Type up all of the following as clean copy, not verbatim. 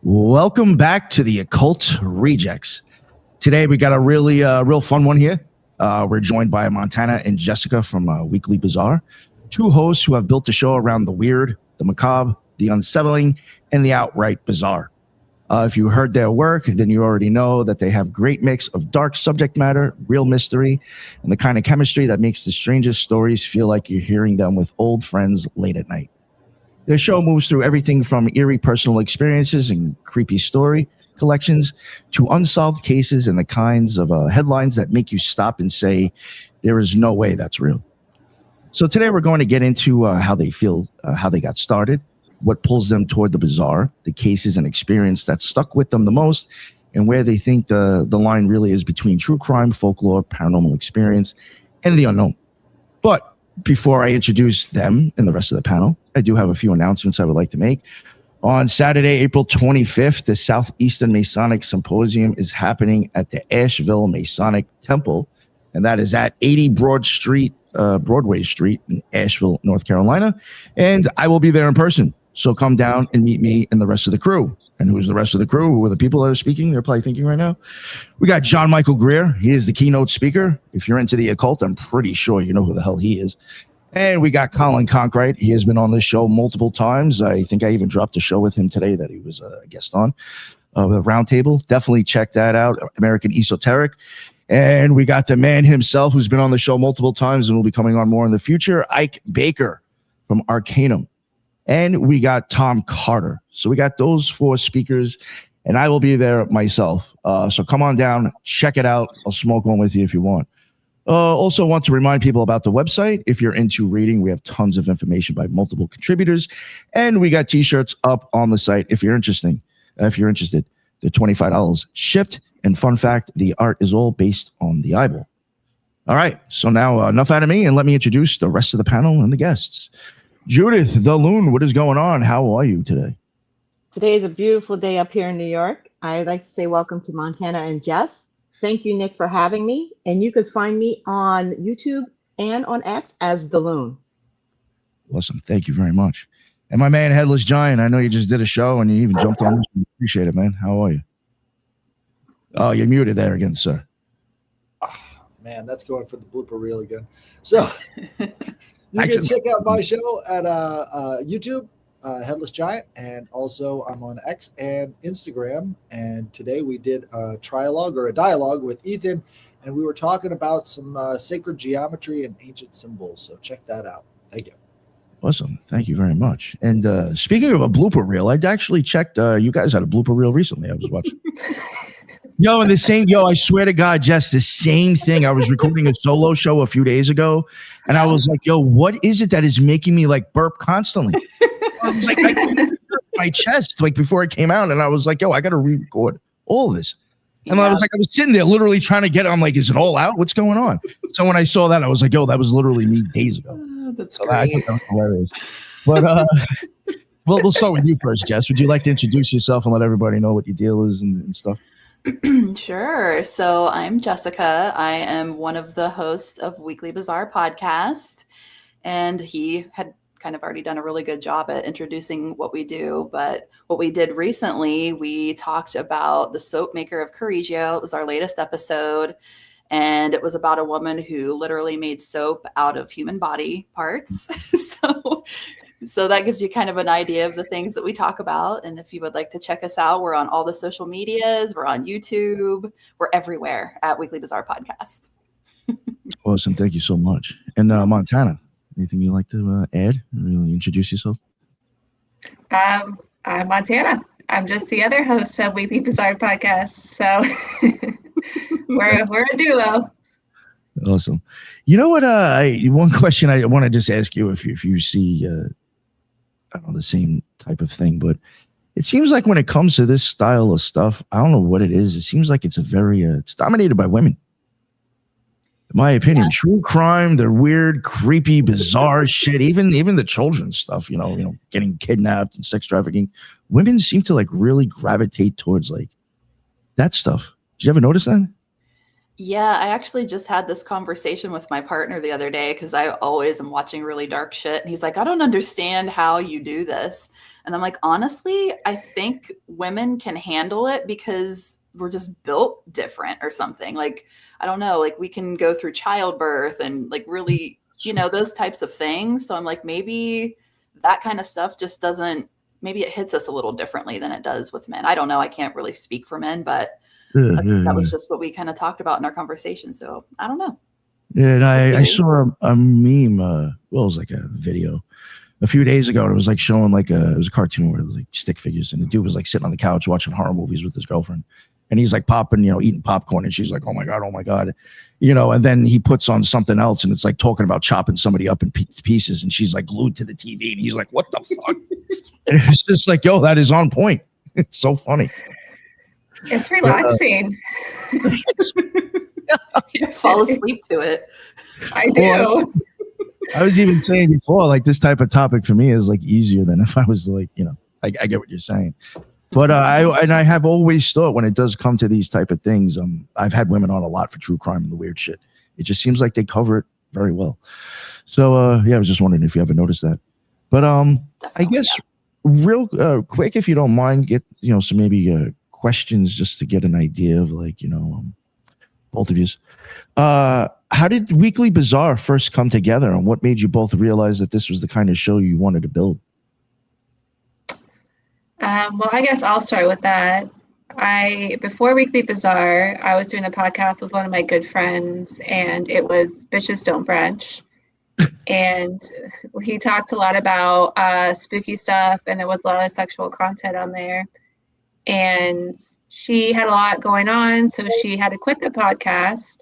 Welcome back to the Occult Rejects. Today we got a really real fun one here. We're joined by Montana and Jessica from Weekly Bizarre, two hosts who have built the show around the weird, the macabre, the unsettling, and the outright bizarre. If you heard their work, then you already know that they have great mix of dark subject matter, real mystery, and the kind of chemistry that makes the strangest stories feel like you're hearing them with old friends late at night. Their show moves through everything from eerie personal experiences and creepy story collections to unsolved cases and the kinds of headlines that make you stop and say, there is no way that's real. So today we're going to get into how they feel, how they got started, what pulls them toward the bizarre, the cases and experience that stuck with them the most, and where they think the line really is between true crime, folklore, paranormal experience, and the unknown. But before I introduce them and the rest of the panel, I do have a few announcements I would like to make. On Saturday, April 25th, the Southeastern Masonic Symposium is happening at the Asheville Masonic Temple, and that is at 80 Broadway Street in Asheville, North Carolina. And I will be there in person. So come down and meet me and the rest of the crew. And who's the rest of the crew? Who are the people that are speaking? They're probably thinking right now. We got John Michael Greer. He is the keynote speaker. If you're into the occult, I'm pretty sure you know who the hell he is. And we got Colin Conkright. He has been on this show multiple times. I think I even dropped a show with him today that he was a guest on, the Roundtable. Definitely check that out, American Esoteric. And we got the man himself who's been on the show multiple times and will be coming on more in the future, Ike Baker from Arcanum. And we got Tom Carter. So we got those four speakers, and I will be there myself. So come on down, check it out. I'll smoke one with you if you want. Also want to remind people about the website. If you're into reading, we have tons of information by multiple contributors, and we got t-shirts up on the site if you're interested. They're $25 shipped. And fun fact, the art is all based on the eyeball. All right, so now enough out of me, and let me introduce the rest of the panel and the guests. Judith, the Loon, what is going on? How are you today? Today is a beautiful day up here in New York. I'd like to say welcome to Montana and Jess. Thank you, Nick, for having me. And you could find me on YouTube and on X as The Loon. Awesome. Thank you very much. And my man, Headless Giant, I know you just did a show and you even jumped on this. Appreciate it, man. How are you? Oh, you're muted there again, sir. Oh, man, that's going for the blooper reel again. So you can check out my show at YouTube, Headless Giant, and also I'm on X and Instagram. And today we did a dialogue with Ethan, and we were talking about some sacred geometry and ancient symbols. So check that out. Thank you. Awesome. Thank you very much. And speaking of a blooper reel, I'd actually checked, you guys had a blooper reel recently. I was watching. I swear to God, Jess, the same thing. I was recording a solo show a few days ago, and I was like, what is it that is making me like burp constantly? I was like, I couldn't my chest like before it came out, and I was like, I got to re-record all this. And I was sitting there literally trying to get it. I'm like, is it all out? What's going on? So when I saw that, I was like, that was literally me days ago. That's so great. I think that was hilarious. But we'll start with you first, Jess. Would you like to introduce yourself and let everybody know what your deal is and stuff? Sure. So I'm Jessica. I am one of the hosts of Weekly Bizarre podcast, and he had kind of already done a really good job at introducing what we do. But what we did recently, we talked about the soap maker of Correggio. It was our latest episode, and it was about a woman who literally made soap out of human body parts. So that gives you kind of an idea of the things that we talk about. And if you would like to check us out, we're on all the social medias. We're on YouTube. We're everywhere at Weekly Bizarre Podcast. Awesome. Thank you so much. And Montana, anything you'd like to add? Really introduce yourself? I'm Montana. I'm just the other host of Weekly Bizarre Podcast. So we're a duo. Awesome. You know what? One question I want to just ask you if you see I don't know, the same type of thing, but it seems like when it comes to this style of stuff, I don't know what it is. It seems like it's it's dominated by women. In my opinion, true crime, the weird, creepy, bizarre shit, even the children's stuff, getting kidnapped and sex trafficking. Women seem to like really gravitate towards like that stuff. Did you ever notice that? Yeah, I actually just had this conversation with my partner the other day because I always am watching really dark shit. And he's like, I don't understand how you do this. And I'm like, honestly, I think women can handle it because we're just built different or something. Like, I don't know, like we can go through childbirth and like really, those types of things. So I'm like, maybe that kind of stuff just doesn't, maybe it hits us a little differently than it does with men. I don't know. I can't really speak for men, but that was just what we kind of talked about in our conversation. So I don't know. Yeah, and I saw a meme. Well, it was like a video a few days ago. And it was like showing like it was a cartoon where it was like stick figures, and the dude was like sitting on the couch watching horror movies with his girlfriend, and he's like popping, eating popcorn, and she's like, oh my god, and then he puts on something else, and it's like talking about chopping somebody up in pieces, and she's like glued to the TV, and he's like, what the fuck? And it's just like, yo, that is on point. It's so funny. It's relaxing. Fall asleep to it. I do. Well, I was even saying before, like this type of topic for me is like easier than if I was like, I get what you're saying. But I have always thought when it does come to these type of things, I've had women on a lot for true crime and the weird shit. It just seems like they cover it very well. So yeah, I was just wondering if you ever noticed that. But Definitely, I guess real quick, if you don't mind, get some maybe questions just to get an idea of like both of yous. How did Weekly Bizarre first come together, and what made you both realize that this was the kind of show you wanted to build? Well, I guess I'll start with that. Before Weekly Bizarre, I was doing a podcast with one of my good friends, and it was Bitches Don't Brunch. And he talked a lot about spooky stuff, and there was a lot of sexual content on there. And she had a lot going on, so she had to quit the podcast.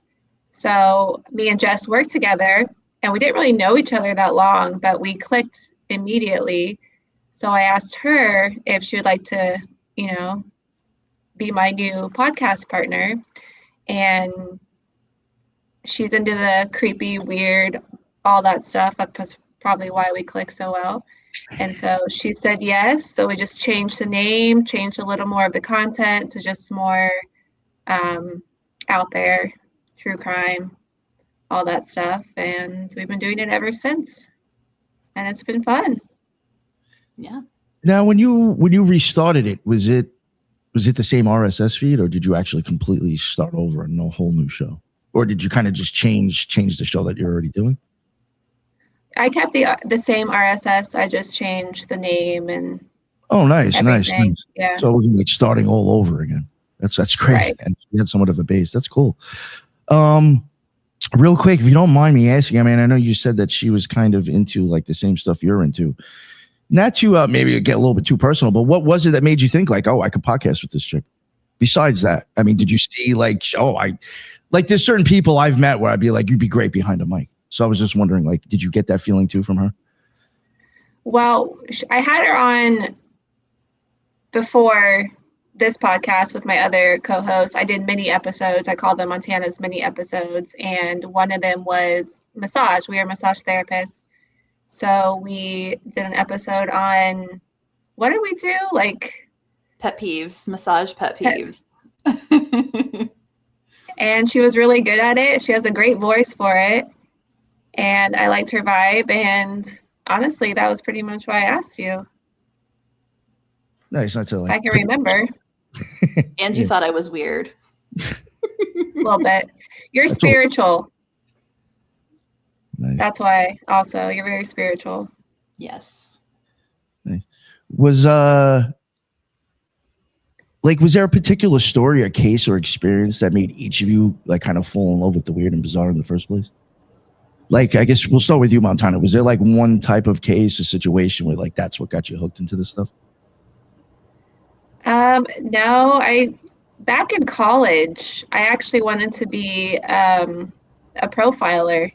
So me and Jess worked together, and we didn't really know each other that long, but we clicked immediately. So I asked her if she would like to, be my new podcast partner. And she's into the creepy, weird, all that stuff. That's probably why we click so well. And so she said yes. So we just changed the name, changed a little more of the content to just more out there, true crime, all that stuff. And we've been doing it ever since. And it's been fun. Yeah. Now, when you restarted it, was it the same RSS feed, or did you actually completely start over and a whole new show, or did you kind of just change the show that you're already doing? I kept the same RSS. I just changed the name and nice. Yeah. So it wasn't like starting all over again. That's great. Right. And you had somewhat of a base. That's cool. Real quick, if you don't mind me asking, I mean, I know you said that she was kind of into like the same stuff you're into. Not to maybe get a little bit too personal, but what was it that made you think like, oh, I could podcast with this chick? Besides that, I mean, did you see like, there's certain people I've met where I'd be like, you'd be great behind a mic. So I was just wondering, like, did you get that feeling too from her? Well, I had her on before this podcast with my other co-hosts. I did mini episodes. I call them Montana's mini episodes. And one of them was massage. We are massage therapists. So we did an episode on, what did we do? Like pet peeves, massage pet peeves. And she was really good at it. She has a great voice for it. And I liked her vibe. And honestly, that was pretty much why I asked you. Nice, not to like. I can remember. And you thought I was weird. A little bit. You're spiritual. Nice. That's why also you're very spiritual. Yes. Nice. Was there a particular story or case or experience that made each of you like kind of fall in love with the weird and bizarre in the first place? Like, I guess we'll start with you, Montana. Was there like one type of case or situation where like that's what got you hooked into this stuff? No, back in college, I actually wanted to be a profiler.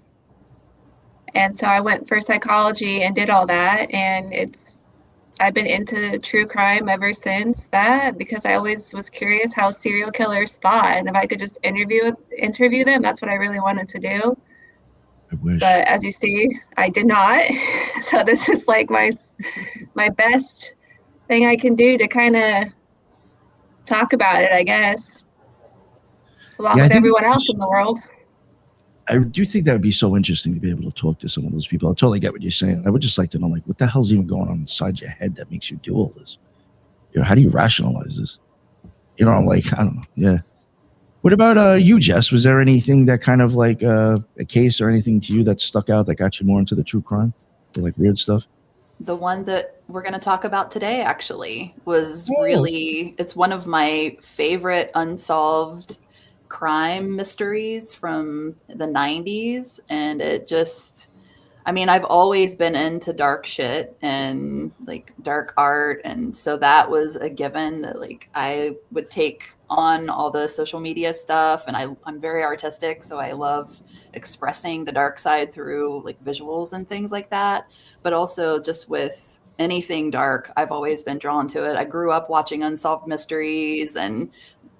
And so I went for psychology and did all that. And I've been into true crime ever since that, because I always was curious how serial killers thought. And if I could just interview them, that's what I really wanted to do. I wish. But as you see, I did not. So this is like my best thing I can do to kind of talk about it, I guess. along Yeah, I with think everyone it's- else in the world. I do think that would be so interesting to be able to talk to some of those people. I totally get what you're saying. I would just like to know, like, what the hell's even going on inside your head that makes you do all this? You know, how do you rationalize this? You know, like, I don't know. Yeah. What about you, Jess? Was there anything that kind of like a case or anything to you that stuck out that got you more into the true crime or like weird stuff? The one that we're going to talk about today actually was Oh. really, it's one of my favorite unsolved crime mysteries from the 90s. And it just, I mean, I've always been into dark shit and like dark art. And so that was a given that like I would take on all the social media stuff. And I'm very artistic. So I love expressing the dark side through like visuals and things like that. But also just with anything dark, I've always been drawn to it. I grew up watching Unsolved Mysteries and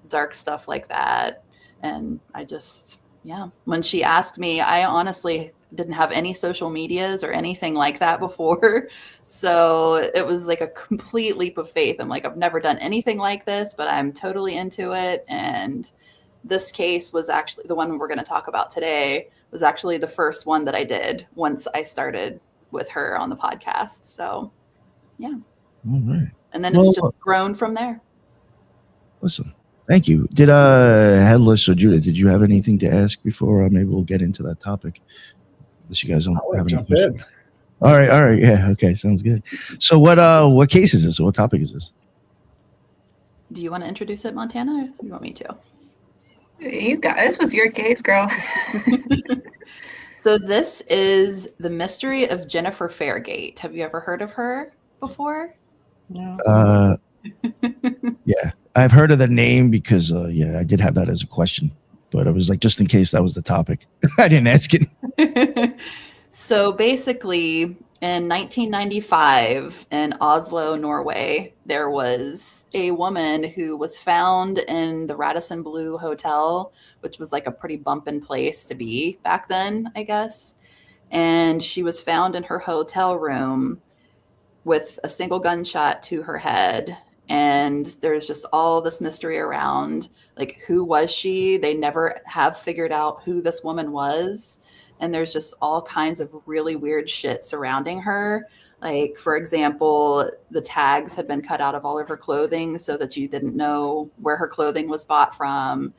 dark stuff like that. And I just, yeah, when she asked me, I honestly didn't have any social medias or anything like that before. So it was like a complete leap of faith. I'm like, I've never done anything like this, but I'm totally into it. And this case was actually the one we're going to talk about today, was actually the first one that I did once I started with her on the podcast. So yeah. All right. And then Well, it's just grown from there. Listen, thank you. Did Headless or Judith, did you have anything to ask before maybe we'll get into that topic? Unless you guys don't I'll have any jump questions. in. All right. Yeah, okay, sounds good. So what case is this? What topic is this? Do you want to introduce it, Montana? Or you want me to? You got this. Was your case, girl. So this is the mystery of Jennifer Fairgate. Have you ever heard of her before? No. Yeah, I've heard of the name because I did have that as a question, but I was like, just in case that was the topic. I didn't ask it. So basically, in 1995 in Oslo, Norway, there was a woman who was found in the Radisson Blu Hotel, which was like a pretty bumpin' place to be back then, I guess. And she was found in her hotel room with a single gunshot to her head. And there's just all this mystery around, like, who was she? They never have figured out who this woman was. And there's just all kinds of really weird shit surrounding her. Like, for example, the tags had been cut out of all of her clothing so that you didn't know where her clothing was bought from.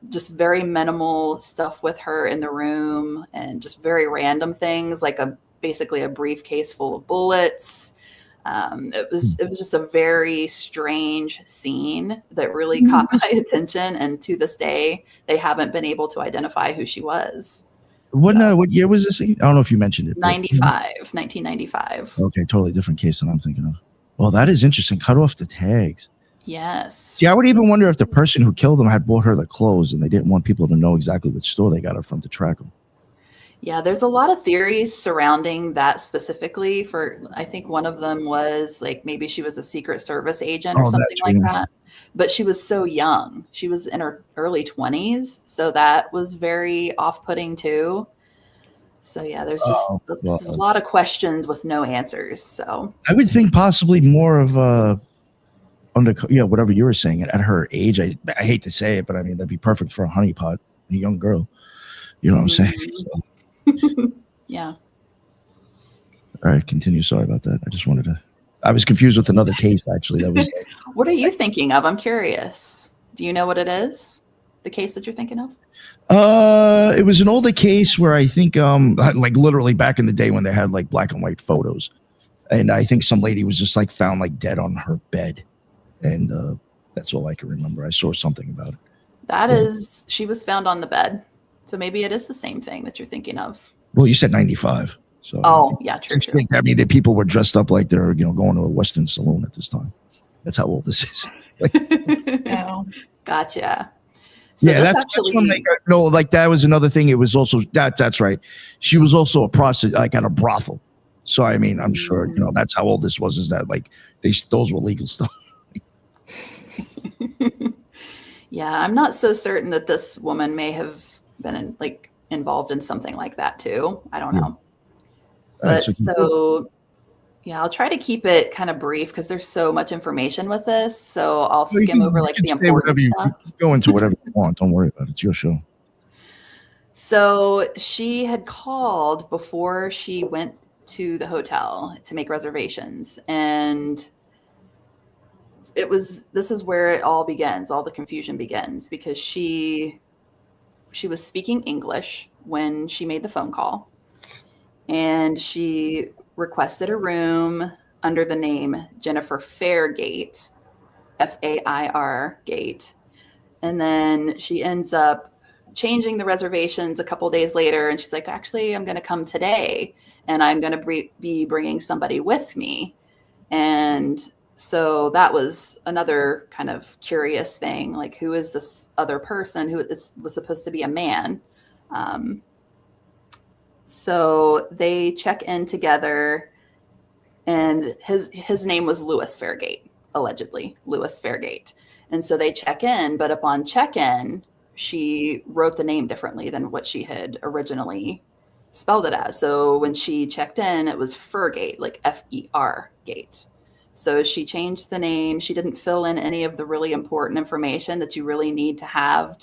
Just very minimal stuff with her in the room and just very random things, like basically a briefcase full of bullets. It was just a very strange scene that really caught my attention. And to this day, they haven't been able to identify who she was. What year was this? I don't know if you mentioned it. but- 1995. Okay, totally different case than I'm thinking of. Well, that is interesting. Cut off the tags. Yes. See, I would even wonder if the person who killed them had bought her the clothes and they didn't want people to know exactly which store they got it from to track them. Yeah, there's a lot of theories surrounding that specifically. I think one of them was like maybe she was a Secret Service agent or something that's like weird. that. But she was so young. She was in her early 20s. So that was very off-putting too. So yeah, there's just there's a lot of questions with no answers. So I would think possibly more of whatever you were saying at her age. I hate to say it, but I mean that'd be perfect for a honeypot, a young girl. You know what I'm saying? So, yeah. all right, continue. Sorry about that. I was confused with another case actually. That was What are you thinking of? I'm curious. Do you know what it is? The case that you're thinking of? it was an older case where I think like literally back in the day when they had like black and white photos. And I think some lady was just like found like dead on her bed. And that's all I can remember. I saw something about it. She was found on the bed. So maybe it is the same thing that you're thinking of. Well, you said 95. So Oh, yeah, true. I mean, the people were dressed up like they're, going to a Western saloon at this time. That's how old this is. No. Gotcha. So Yeah, this that's when like that was another thing. It was also that's right. She was also a prostitute, like at a brothel. So I mean, I'm sure that's how old this was. Is that like those were legal stuff? Yeah, I'm not so certain that this woman may have been involved in something like that too. I don't know. All right, But Yeah, I'll try to keep it kind of brief because there's so much information with this. So I'll Well, you skim can- over you like can the say important whatever you stuff. go into whatever you want. Don't worry about it. It's your show. So she had called before she went to the hotel to make reservations. And this is where it all begins, all the confusion begins, because she was speaking English when she made the phone call. And she requested a room under the name Jennifer Fairgate, Fair Gate. And then she ends up changing the reservations a couple days later. And she's like, actually, I'm going to come today and I'm going to be bringing somebody with me. And so that was another kind of curious thing. Like, who is this other person was supposed to be a man? So they check in together, and his name was Louis Fairgate, allegedly Louis Fairgate. And so they check in, but upon check-in, she wrote the name differently than what she had originally spelled it as. So when she checked in, it was Fergate, like F-E-R Gate. So she changed the name. She didn't fill in any of the really important information that you really need to have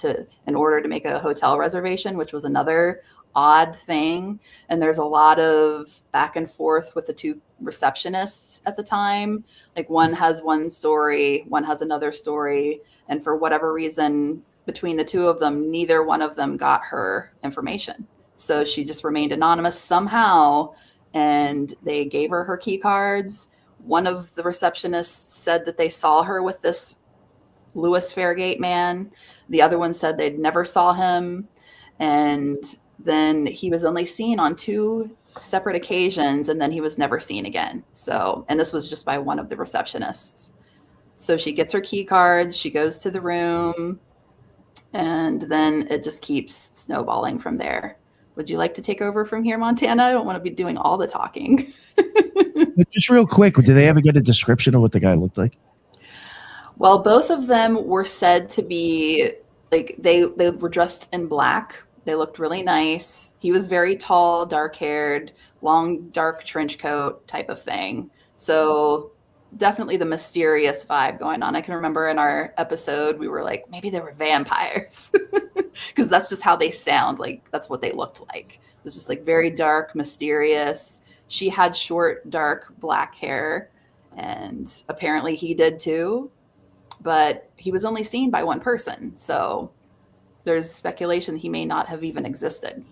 in order to make a hotel reservation, which was another odd thing. And there's a lot of back and forth with the two receptionists at the time. Like, one has one story, one has another story. And for whatever reason, between the two of them, neither one of them got her information. So she just remained anonymous somehow. And they gave her key cards. One of the receptionists said that they saw her with this Louis Fairgate man. The other one said they'd never saw him. And then he was only seen on 2 separate occasions, and then he was never seen again. So, and this was just by one of the receptionists. So she gets her key cards, she goes to the room, and then it just keeps snowballing from there. Would you like to take over from here, Montana? I don't want to be doing all the talking. Just real quick, did they ever get a description of what the guy looked like? Well, both of them were said to be like, they were dressed in black. They looked really nice. He was very tall, dark-haired, long, dark trench coat type of thing. So definitely the mysterious vibe going on. I can remember in our episode, we were like, maybe they were vampires, because that's just how they sound. Like, that's what they looked like. It was just like very dark, mysterious. She had short, dark, black hair, and apparently he did too. But he was only seen by one person. So there's speculation he may not have even existed.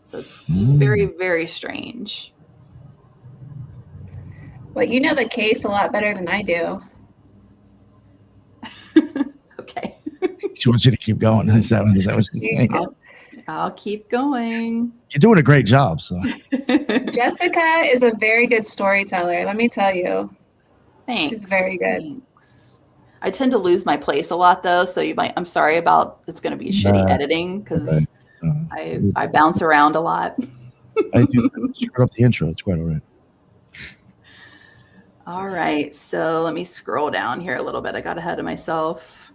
So it's just very, very strange. Well, you know the case a lot better than I do. Okay. She wants you to keep going. Is that what she's saying? I'll keep going. You're doing a great job. So Jessica is a very good storyteller, let me tell you. Thanks. She's very good. Thanks. I tend to lose my place a lot, though, so I'm sorry about, it's going to be shitty editing, because I bounce around a lot. I do screw up the intro. It's quite all right. All right, so let me scroll down here a little bit. I got ahead of myself.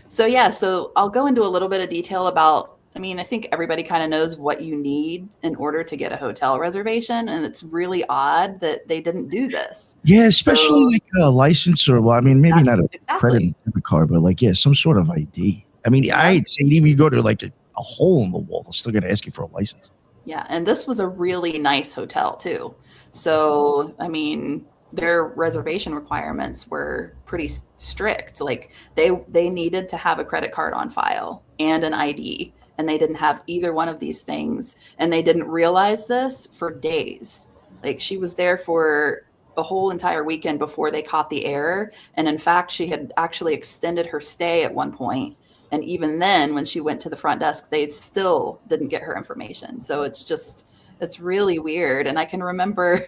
So yeah, so I'll go into a little bit of detail about, I mean, I think everybody kind of knows what you need in order to get a hotel reservation, and it's really odd that they didn't do this. Yeah, especially like a license, or, well, I mean, maybe not a credit card, but like, yeah, some sort of ID. I mean, I'd say even if you go to like a hole in the wall, they're still going to ask you for a license. Yeah, and this was a really nice hotel too. So, I mean, their reservation requirements were pretty strict. Like, they needed to have a credit card on file and an ID, and they didn't have either one of these things. And they didn't realize this for days. Like, she was there for a whole entire weekend before they caught the error. And in fact, she had actually extended her stay at one point. And even then, when she went to the front desk, they still didn't get her information. So it's really weird. And I can remember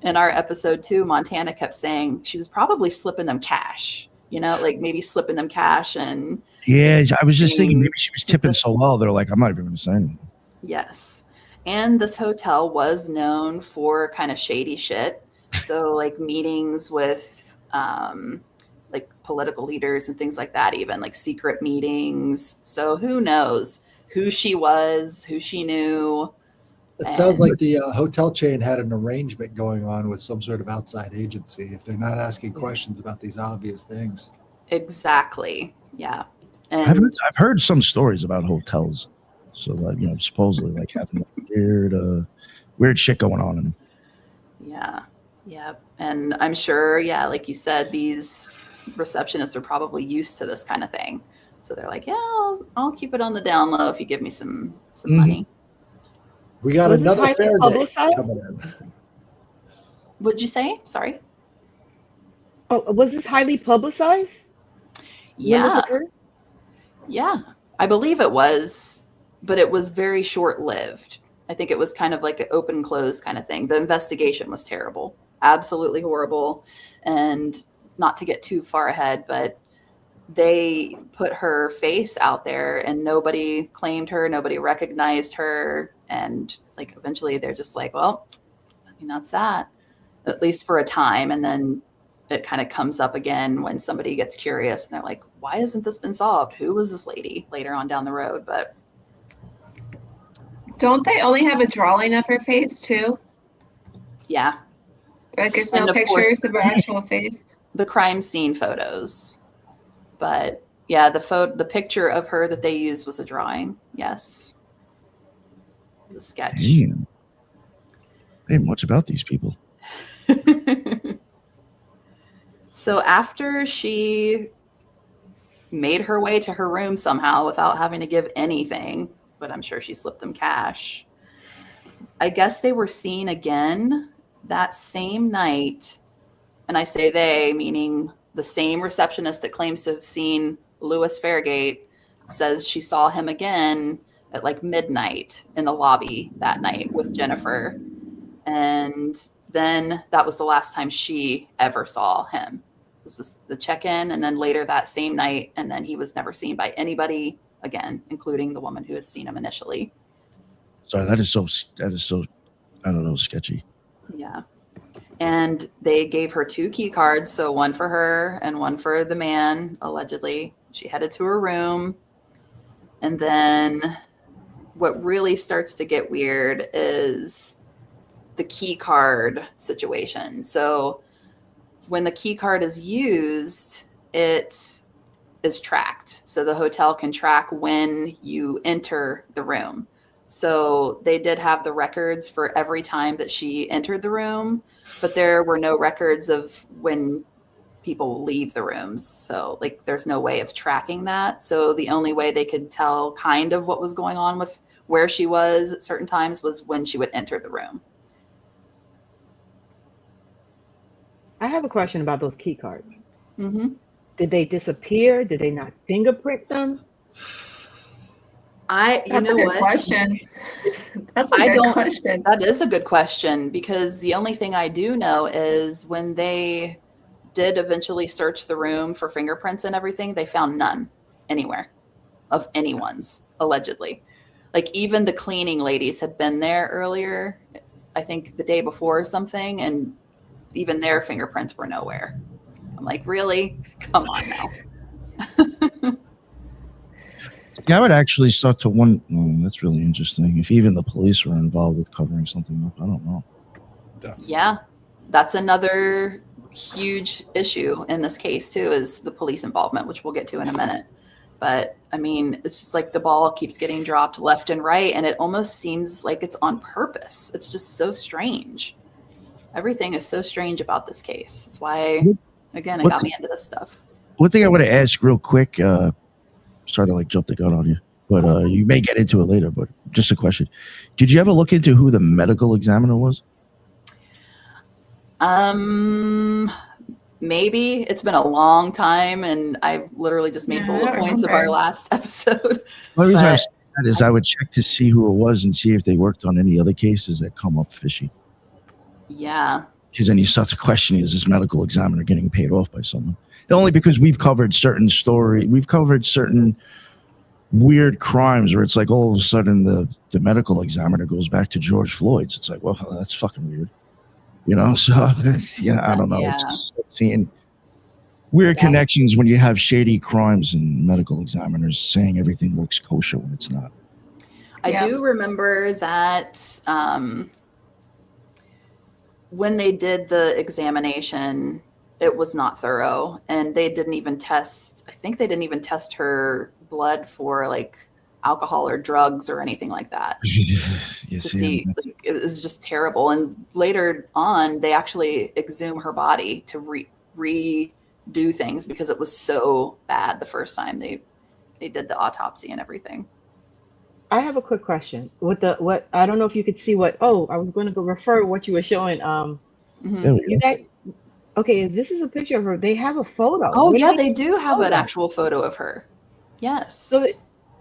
in our episode 2, Montana kept saying she was probably slipping them cash, like maybe slipping them cash. And yeah, I was just thinking maybe she was tipping so well. They're like, I'm not even going to say anything. Yes. And this hotel was known for kind of shady shit. So like meetings with like political leaders and things like that, even like secret meetings. So who knows who she was, who she knew. It sounds like the hotel chain had an arrangement going on with some sort of outside agency if they're not asking questions about these obvious things. Exactly. Yeah. I've And heard some stories about hotels, so like supposedly like having weird shit going on in them. yeah. Yeah. And I'm sure, yeah, like you said, these receptionists are probably used to this kind of thing. So they're like, yeah, I'll keep it on the down low if you give me some money. We got Was this another highly fair day publicized? coming in. What'd you say? Sorry. Oh, was this highly publicized? When this Yeah. occurred? Yeah. I believe it was, but it was very short lived. I think it was kind of like an open close kind of thing. The investigation was terrible, absolutely horrible. And not to get too far ahead, but they put her face out there and nobody claimed her, nobody recognized her. And like eventually they're just like, well, I mean, that's that, at least for a time. And then it kind of comes up again when somebody gets curious and they're like, why hasn't this been solved? Who was this lady later on down the road? But Don't they only have a drawing of her face too? yeah, Like there's And no of course- pictures of her actual face. the crime scene photos. But yeah, the picture of her that they used was a drawing. Yes. The sketch. Damn. Ain't much about these people. So after she made her way to her room somehow without having to give anything, but I'm sure she slipped them cash, I guess they were seen again that same night. And I say they, meaning the same receptionist that claims to have seen Louis Fairgate says she saw him again at like midnight in the lobby that night with Jennifer. And then that was the last time she ever saw him. This is the check-in, and then later that same night, and then he was never seen by anybody again, including the woman who had seen him initially. Sorry, that is so I don't know, sketchy. Yeah. And they gave her 2 key cards, so one for her and one for the man, allegedly. She headed to her room. And then what really starts to get weird is the key card situation. So when the key card is used, it is tracked. So the hotel can track when you enter the room. So they did have the records for every time that she entered the room, but there were no records of when people leave the rooms. So like there's no way of tracking that. So the only way they could tell kind of what was going on with where she was at certain times was when she would enter the room. I have a question about those key cards. Mm-hmm. Did they disappear? Did they not fingerprint them? That's a good question. That's a good question. That is a good question, because the only thing I do know is when they did eventually search the room for fingerprints and everything, they found none anywhere of anyone's, allegedly. Like even the cleaning ladies had been there earlier, I think the day before or something, and even their fingerprints were nowhere. I'm like, really? Come on now. Yeah, I would actually start to wonder. That's really interesting. If even the police were involved with covering something up, I don't know. Yeah, that's another huge issue in this case too, is the police involvement, which we'll get to in a minute. But I mean, it's just like the ball keeps getting dropped left and right, and it almost seems like it's on purpose. It's just so strange. Everything is so strange about this case. That's why, again, it got me into this stuff. One thing I want to ask real quick, sorry to like jump the gun on you, but you may get into it later, but just a question. Did you ever look into who the medical examiner was? Maybe. It's been a long time, and I've literally just made bullet points of our last episode. The reason I said that is I would check to see who it was and see if they worked on any other cases that come up fishy. Yeah. Because then you start to question, is this medical examiner getting paid off by someone? Only because we've covered certain weird crimes where it's like all of a sudden the medical examiner goes back to George Floyd's. It's like, well, that's fucking weird. So I don't know. Yeah. It's just seeing weird connections when you have shady crimes and medical examiners saying everything looks kosher when it's not. I Yeah. do remember that when they did the examination, it was not thorough, and they didn't even test. I think they didn't even test her blood for like alcohol or drugs or anything like that Yes, to see. Like, it was just terrible. And later on, they actually exhume her body to redo things because it was so bad the first time they did the autopsy and everything. I have a quick question. What I don't know if you could see what. Oh, I was going to go refer what you were showing. Mhm. There we You go. guys. Okay, this is a picture of her. They have a photo. Oh Where did yeah, they they get do the have an photo? actual photo of her. Yes.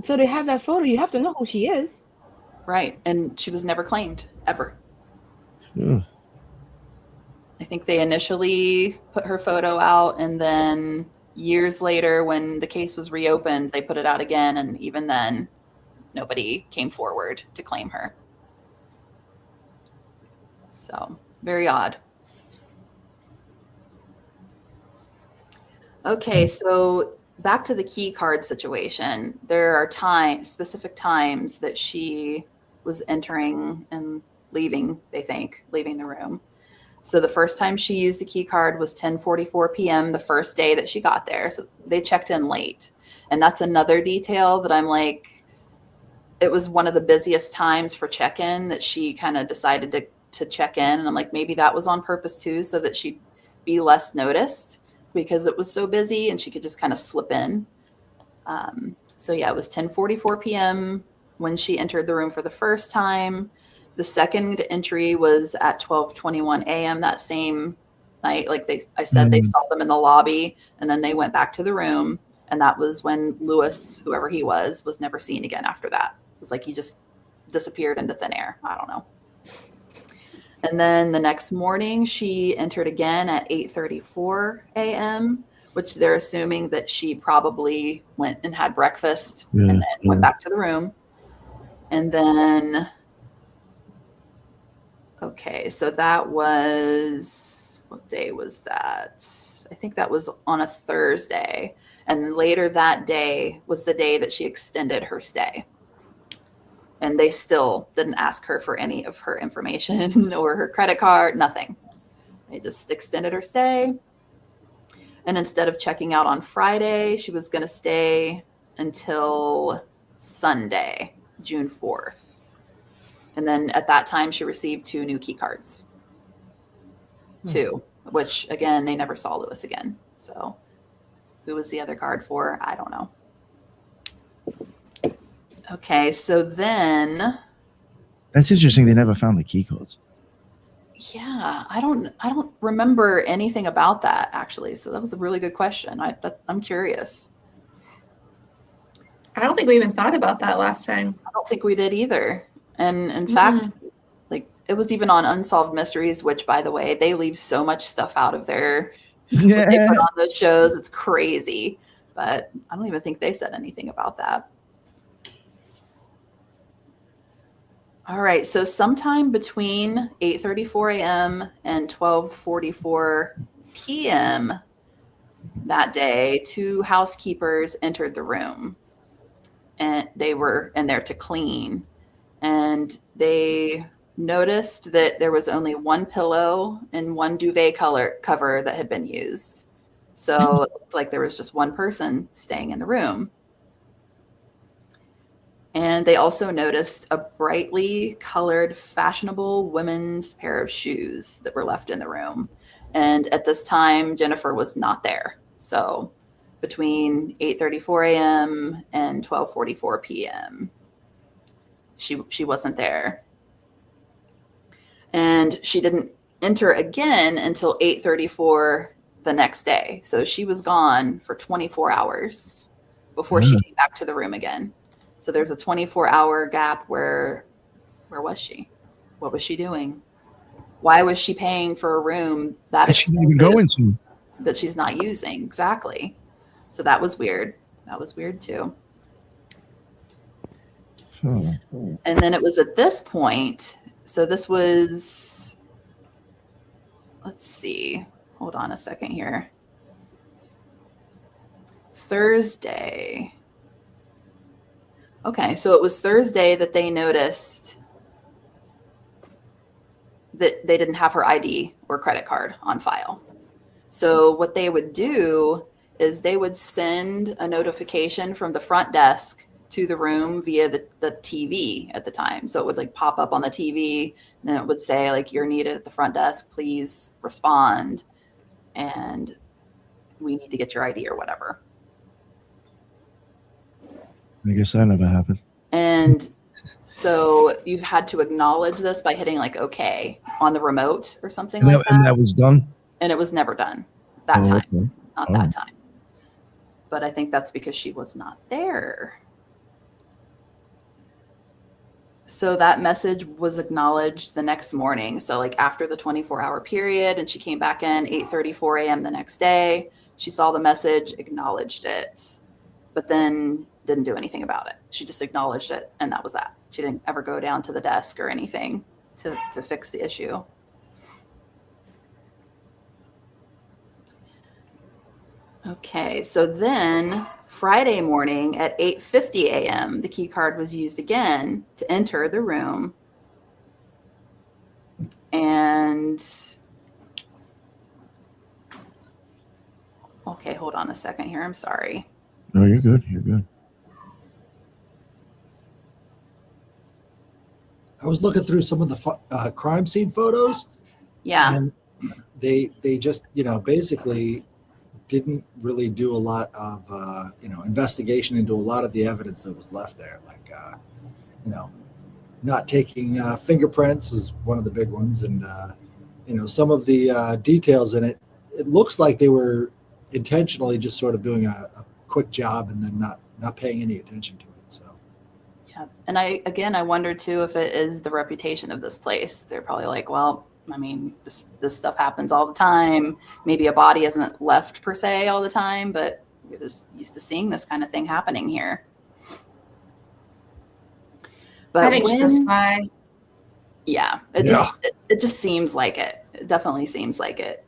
So they have that photo. You have to know who she is. Right. And she was never claimed ever. Ugh. I think they initially put her photo out, and then years later, when the case was reopened, they put it out again. And even then, nobody came forward to claim her. So, very odd. Okay, so back to the key card situation. There are specific times that she was entering and leaving, they think, leaving the room. So the first time she used the key card was 10:44 p.m. the first day that she got there. So they checked in late. And that's another detail that I'm like, it was one of the busiest times for check-in that she kind of decided to check in. And I'm like, maybe that was on purpose too, so that she'd be less noticed because it was so busy and she could just kind of slip in. So yeah, it was 10:44 p.m. when she entered the room for the first time. The second entry was at 12:21 a.m. that same night. Like I said, they saw them in the lobby, and then they went back to the room. And that was when Lewis, whoever he was never seen again after that. It was like he just disappeared into thin air. I don't know. And then the next morning, she entered again at 8:34 a.m., which they're assuming that she probably went and had breakfast and then went back to the room. And then, okay, so that was, what day was that? I think that was on a Thursday. And later that day was the day that she extended her stay. And they still didn't ask her for any of her information or her credit card, nothing. They just extended her stay. And instead of checking out on Friday, she was going to stay until Sunday, June 4th. And then at that time, she received 2 new key cards. 2, which again, they never saw Lewis again. So who was the other card for? I don't know. Okay, so then That's interesting. They never found the key codes. yeah, I don't remember anything about that actually. So that was a really good question. I'm curious. I don't think we even thought about that last time. I don't think we did either. And in fact, like it was even on Unsolved Mysteries, which by the way, they leave so much stuff out of their what they put on those shows. It's crazy. But I don't even think they said anything about that. All right, so sometime between 8:34 a.m. and 12:44 p.m. that day, 2 housekeepers entered the room, and they were in there to clean. And they noticed that there was only 1 pillow and 1 duvet cover that had been used. So it looked like there was just 1 person staying in the room. And they also noticed a brightly colored, fashionable women's pair of shoes that were left in the room. And at this time, Jennifer was not there. So between 8:34 a.m. and 12:44 p.m., she wasn't there. And she didn't enter again until 8:34 the next day. So she was gone for 24 hours before she came back to the room again. So there's a 24-hour gap where was she? What was she doing? Why was she paying for a room that She didn't even go into. that she's not using? Exactly. So that was weird. That was weird too. And then it was at this point. So this was, let's see. Hold on a second here. Thursday. Okay, so it was Thursday that they noticed that they didn't have her ID or credit card on file. So what they would do is they would send a notification from the front desk to the room via the TV at the time. So it would like pop up on the TV, and then it would say like, you're needed at the front desk, please respond, and we need to get your ID or whatever. I guess that never happened. And so you had to acknowledge this by hitting like OK on the remote or something And like that. and that was done? And it was never done that time. Okay. Not Oh. that time. But I think that's because she was not there. So that message was acknowledged the next morning. So like after the 24-hour period, and she came back in 8:34 a.m. the next day, she saw the message, acknowledged it, but then didn't do anything about it. She just acknowledged it, and that was that. She didn't ever go down to the desk or anything to fix the issue. Okay, so then Friday morning at 8:50 a.m., the key card was used again to enter the room. And okay, hold on a second here. I'm sorry. No, you're good. You're good. I was looking through some of the crime scene photos, Yeah. and they just basically didn't really do a lot of investigation into a lot of the evidence that was left there, like not taking fingerprints is one of the big ones, and some of the details in it. It looks like they were intentionally just sort of doing a quick job and then not paying any attention to it. So Yeah. And I wonder too if it is the reputation of this place. They're probably like, well, I mean, this stuff happens all the time. Maybe a body isn't left per se all the time, but we're just used to seeing this kind of thing happening here. But I think she's a spy. Yeah, it just seems like it. It definitely seems like it.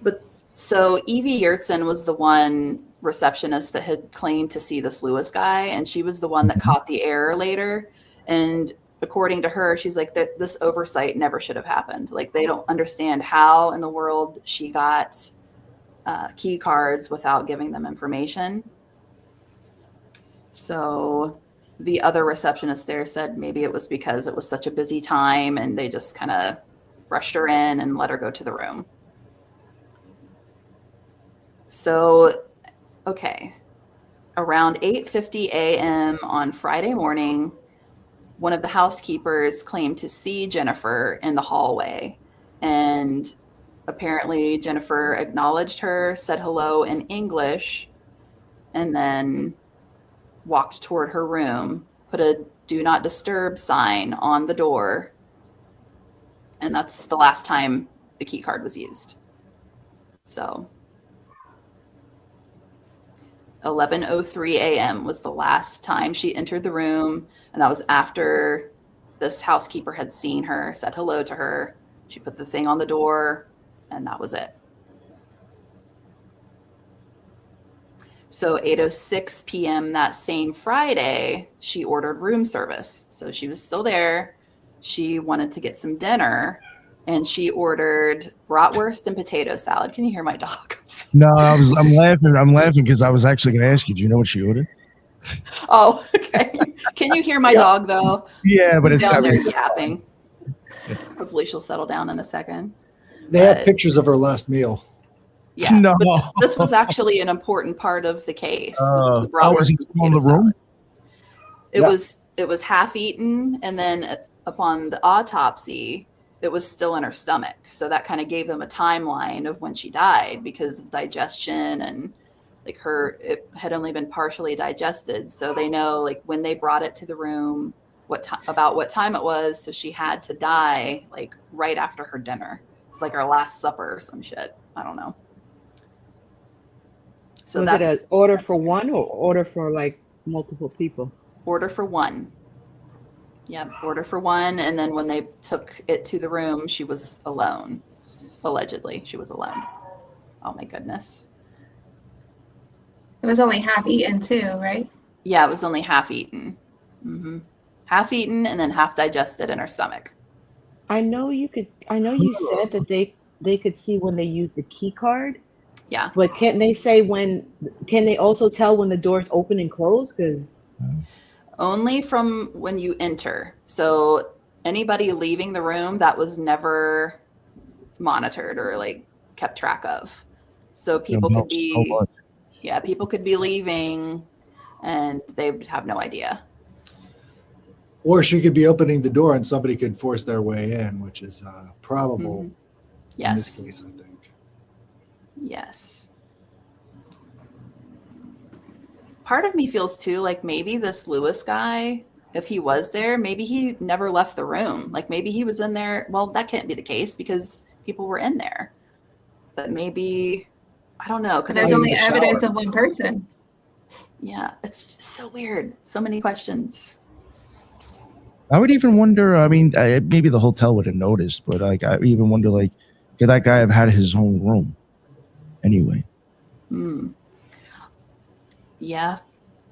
But so Evie Yurtsin was the one receptionist that had claimed to see this Lewis guy, and she was the one that caught the error later. And according to her, she's like, this oversight never should have happened. Like, they don't understand how in the world she got key cards without giving them information. So the other receptionist there said maybe it was because it was such a busy time and they just kind of rushed her in and let her go to the room. So, okay, around 8:50 a.m. on Friday morning, one of the housekeepers claimed to see Jennifer in the hallway, and apparently Jennifer acknowledged her, said hello in English, and then walked toward her room, put a do not disturb sign on the door, and that's the last time the key card was used. So 11:03 a.m. was the last time she entered the room, and that was after this housekeeper had seen her, said hello to her. She put the thing on the door, and that was it. So 8:06 p.m. that same Friday, she ordered room service. So she was still there. She wanted to get some dinner, and she ordered bratwurst and potato salad. Can you hear my dog? No, I'm laughing. I'm laughing because I was actually going to ask you. Do you know what she ordered? Oh, okay. Can you hear my dog though? Yeah, but She's it's down there yapping. Hopefully she'll settle down in a second. they have pictures of her last meal. Yeah. No. But this was actually an important part of the case. Was the bratwurst was he and still in the potato room? salad. Yeah. It was half eaten, and then upon the autopsy, it was still in her stomach. So that kind of gave them a timeline of when she died because of digestion, and like it had only been partially digested. So they know like when they brought it to the room, about what time it was. So she had to die like right after her dinner. It's like her last supper or some shit. I don't know. So Was it an order for one or order for like multiple people? Order for one. Yep, order for one. And then when they took it to the room, she was alone. Allegedly, she was alone. Oh my goodness. It was only half eaten too, right? Yeah, it was only half eaten. Half eaten and then half digested in her stomach. I know you said that they could see when they use the key card, Yeah. but can they also tell when the doors open and close? Because Only from when you enter. So anybody leaving the room, that was never monitored or like kept track of. So people could be, people could be leaving and they would have no idea. Or she could be opening the door and somebody could force their way in, which is probable. In Yes. this case, I think. Yes. Part of me feels too like maybe this Lewis guy, if he was there, maybe he never left the room. Like maybe he was in there. Well, that can't be the case because people were in there. But maybe, I don't know. Because there's only evidence of one person. Yeah, it's just so weird. So many questions. I would even wonder, I mean, maybe the hotel would have noticed, but like, I even wonder, like, could that guy have had his own room anyway? Yeah,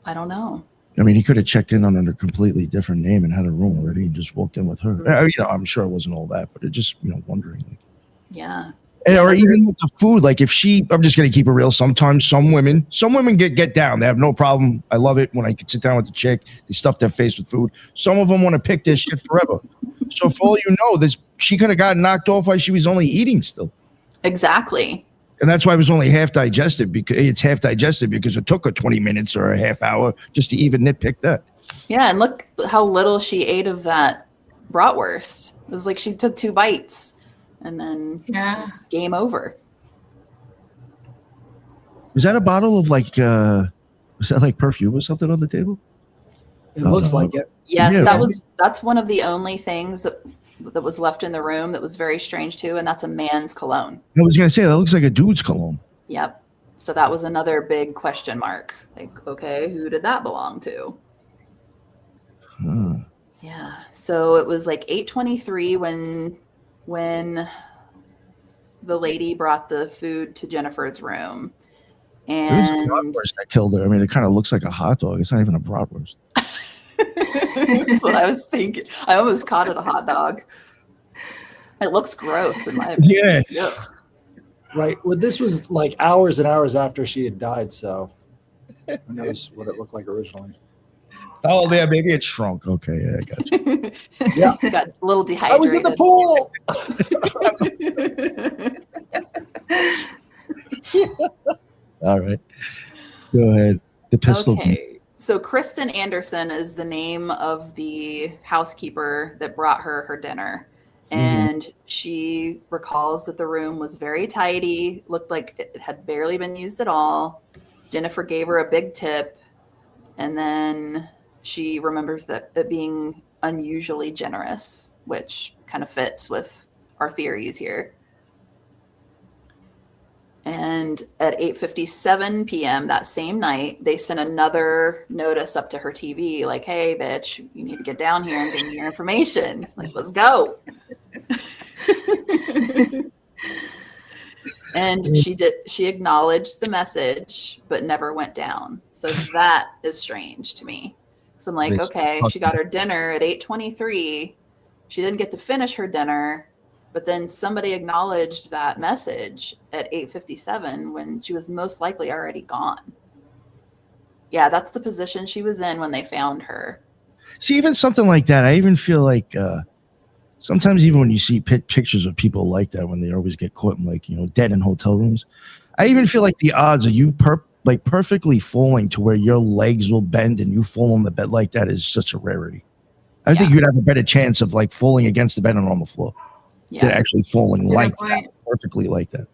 I don't know. I mean, he could have checked in on a completely different name and had a room already and just walked in with her. I'm sure it wasn't all that, but it just, wondering. Like, yeah. Or even with the food, like if I'm just going to keep it real. Sometimes some women get down. They have no problem. I love it when I can sit down with the chick. They stuff their face with food. Some of them want to pick their shit forever. So for all you know, she could have gotten knocked off while she was only eating still. Exactly. And that's why it was only half digested, because it took her 20 minutes or a half hour just to even nitpick that. Yeah, and look how little she ate of that bratwurst. It was like she took 2 bites. And then game over. Was that a bottle of was that like perfume or something on the table? It looks like it. Yes, yeah, that's one of the only things that was left in the room that was very strange too, and that's a man's cologne. I was gonna say that looks like a dude's cologne. Yep. So that was another big question mark. Like, okay, who did that belong to? Yeah. So it was like 8:23 when the lady brought the food to Jennifer's room. And it was a bratwurst that killed her. I mean, it kind of looks like a hot dog. It's not even a bratwurst. That's what I was thinking. I almost called it a hot dog. It looks gross in my opinion. Yeah. Right. Well, this was like hours and hours after she had died, so who knows what it looked like originally. Oh, yeah, maybe it shrunk. Okay, yeah, I got you. Yeah. Got a little dehydrated. I was in the pool. All right. Go ahead. The pistol. Okay. So Kristen Anderson is the name of the housekeeper that brought her dinner. And she recalls that the room was very tidy, looked like it had barely been used at all. Jennifer gave her a big tip. And then she remembers that it being unusually generous, which kind of fits with our theories here. And at 8:57 p.m. that same night, they sent another notice up to her TV like, hey, bitch, you need to get down here and give me your information. Like, let's go. And she acknowledged the message, but never went down. So that is strange to me. So I'm like, okay, she got her dinner at 8:23. She didn't get to finish her dinner, but then somebody acknowledged that message at 8:57 when she was most likely already gone. Yeah, that's the position she was in when they found her. See, even something like that, I even feel like sometimes even when you see pictures of people like that, when they always get caught in dead in hotel rooms, I even feel like the odds of you perfectly falling to where your legs will bend and you fall on the bed like that is such a rarity. I think you'd have a better chance of falling against the bed and on the floor than actually falling perfectly like that.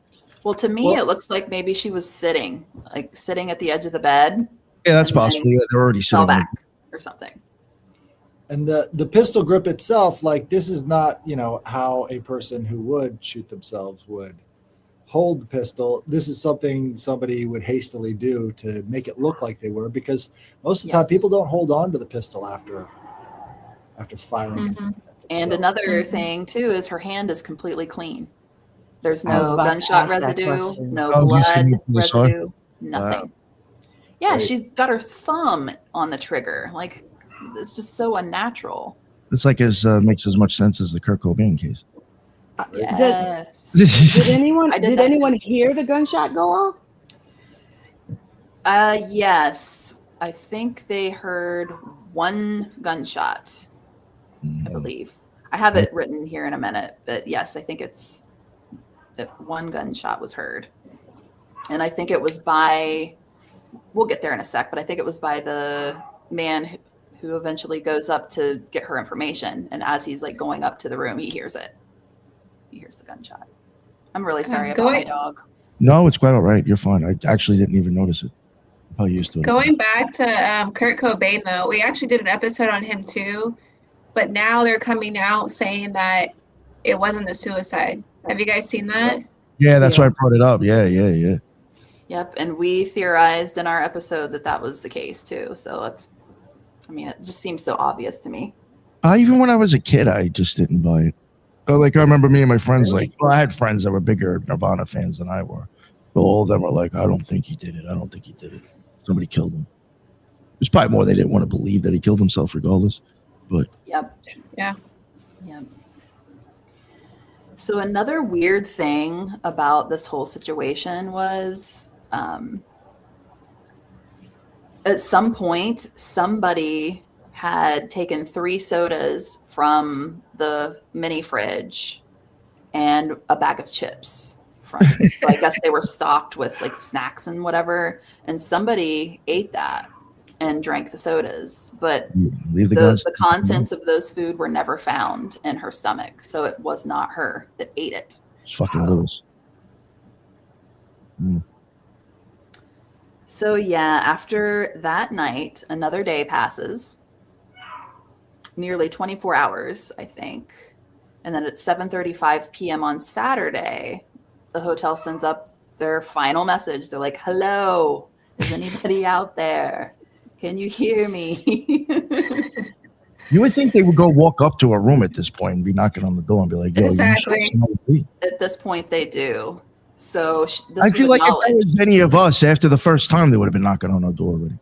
Well, to me, it looks like maybe she was sitting at the edge of the bed. Yeah, that's possible. Yeah, they're already sitting back or something. And the pistol grip itself, this is not, how a person who would shoot themselves would hold the pistol. This is something somebody would hastily do to make it look like they were, because most of the time people don't hold on to the pistol after firing it. And another thing too is her hand is completely clean. There's no gunshot residue, no blood residue, nothing. Yeah, Right. she's got her thumb on the trigger. Like, it's just so unnatural. It's like makes as much sense as the Kurt Cobain case. Yes. Did anyone I did did that anyone hear the gunshot go off? Yes. I think they heard one gunshot, I Mm. believe. I have it written here in a minute, but yes, I think it's that one gunshot was heard. And I think it was by, we'll get there in a sec, but I think it was by the man who eventually goes up to get her information. And as he's like going up to the room, he hears it. He hears the gunshot. I'm really sorry about my dog. No, it's quite all right. You're fine. I actually didn't even notice it. I'm probably used to it. Going back to Kurt Cobain, though, we actually did an episode on him too, but now they're coming out saying that it wasn't a suicide. Have you guys seen that? Yeah, that's why I brought it up. Yeah. Yep. And we theorized in our episode that was the case too. So it just seems so obvious to me. Even when I was a kid, I just didn't buy it. Like, I remember me and my friends, I had friends that were bigger Nirvana fans than I were. But all of them were like, I don't think he did it. I don't think he did it. Somebody killed him. It's probably more they didn't want to believe that he killed himself regardless. But Yep. Yeah. Yep. So another weird thing about this whole situation was at some point, somebody had taken 3 sodas from the mini fridge and a bag of chips. So I guess they were stocked with like snacks and whatever. And somebody ate that and drank the sodas. But leave the contents of those food were never found in her stomach. So it was not her that ate it. It's fucking littles. So yeah, after that night, another day passes. Nearly 24 hours, I think. And then at 7:35 p.m. on Saturday, the hotel sends up their final message. They're like, hello, is anybody out there? Can you hear me? You would think they would go walk up to a room at this point and be knocking on the door and be like, yo, Exactly. At this point, they do. So I feel like if that was any of us after the first time, they would have been knocking on our door already.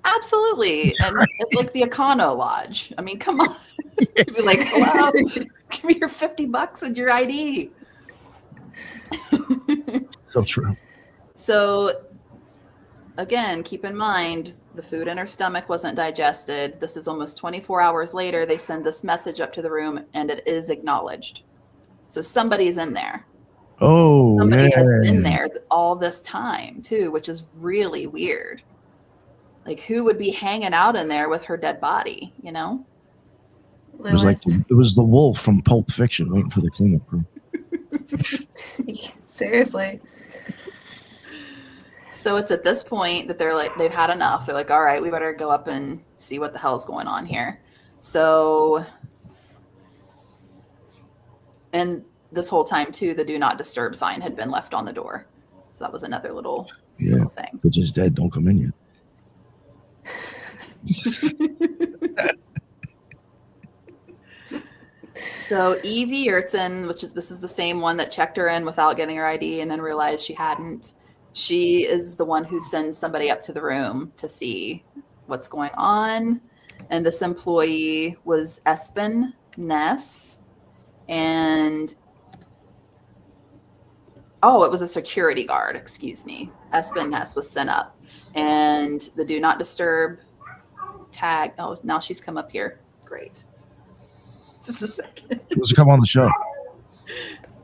Absolutely. And like the Econo Lodge. I mean, come on. You'd be like, hello, give me your $50 and your ID. So true. So again, keep in mind, the food in her stomach wasn't digested. This is almost 24 hours later. They send this message up to the room and it is acknowledged. So somebody's in there. Oh, Somebody has been there all this time too, which is really weird. Like, who would be hanging out in there with her dead body, you know? It was like it was the wolf from Pulp Fiction waiting for the cleanup crew. Seriously. So it's at this point that they're like, they've had enough. They're like, all right, we better go up and see what the hell's going on here. So, and this whole time too, the do not disturb sign had been left on the door. So that was another little thing. Which is dead. Don't come in yet. So Evie Yurtsin, this is the same one that checked her in without getting her ID and then realized she hadn't. She is the one who sends somebody up to the room to see what's going on. And this employee was Espen Ness. And it was a security guard, excuse me. Espen Ness was sent up. And the do not disturb tag. Oh, now she's come up here. Great. Just a second. She wants to come on the show.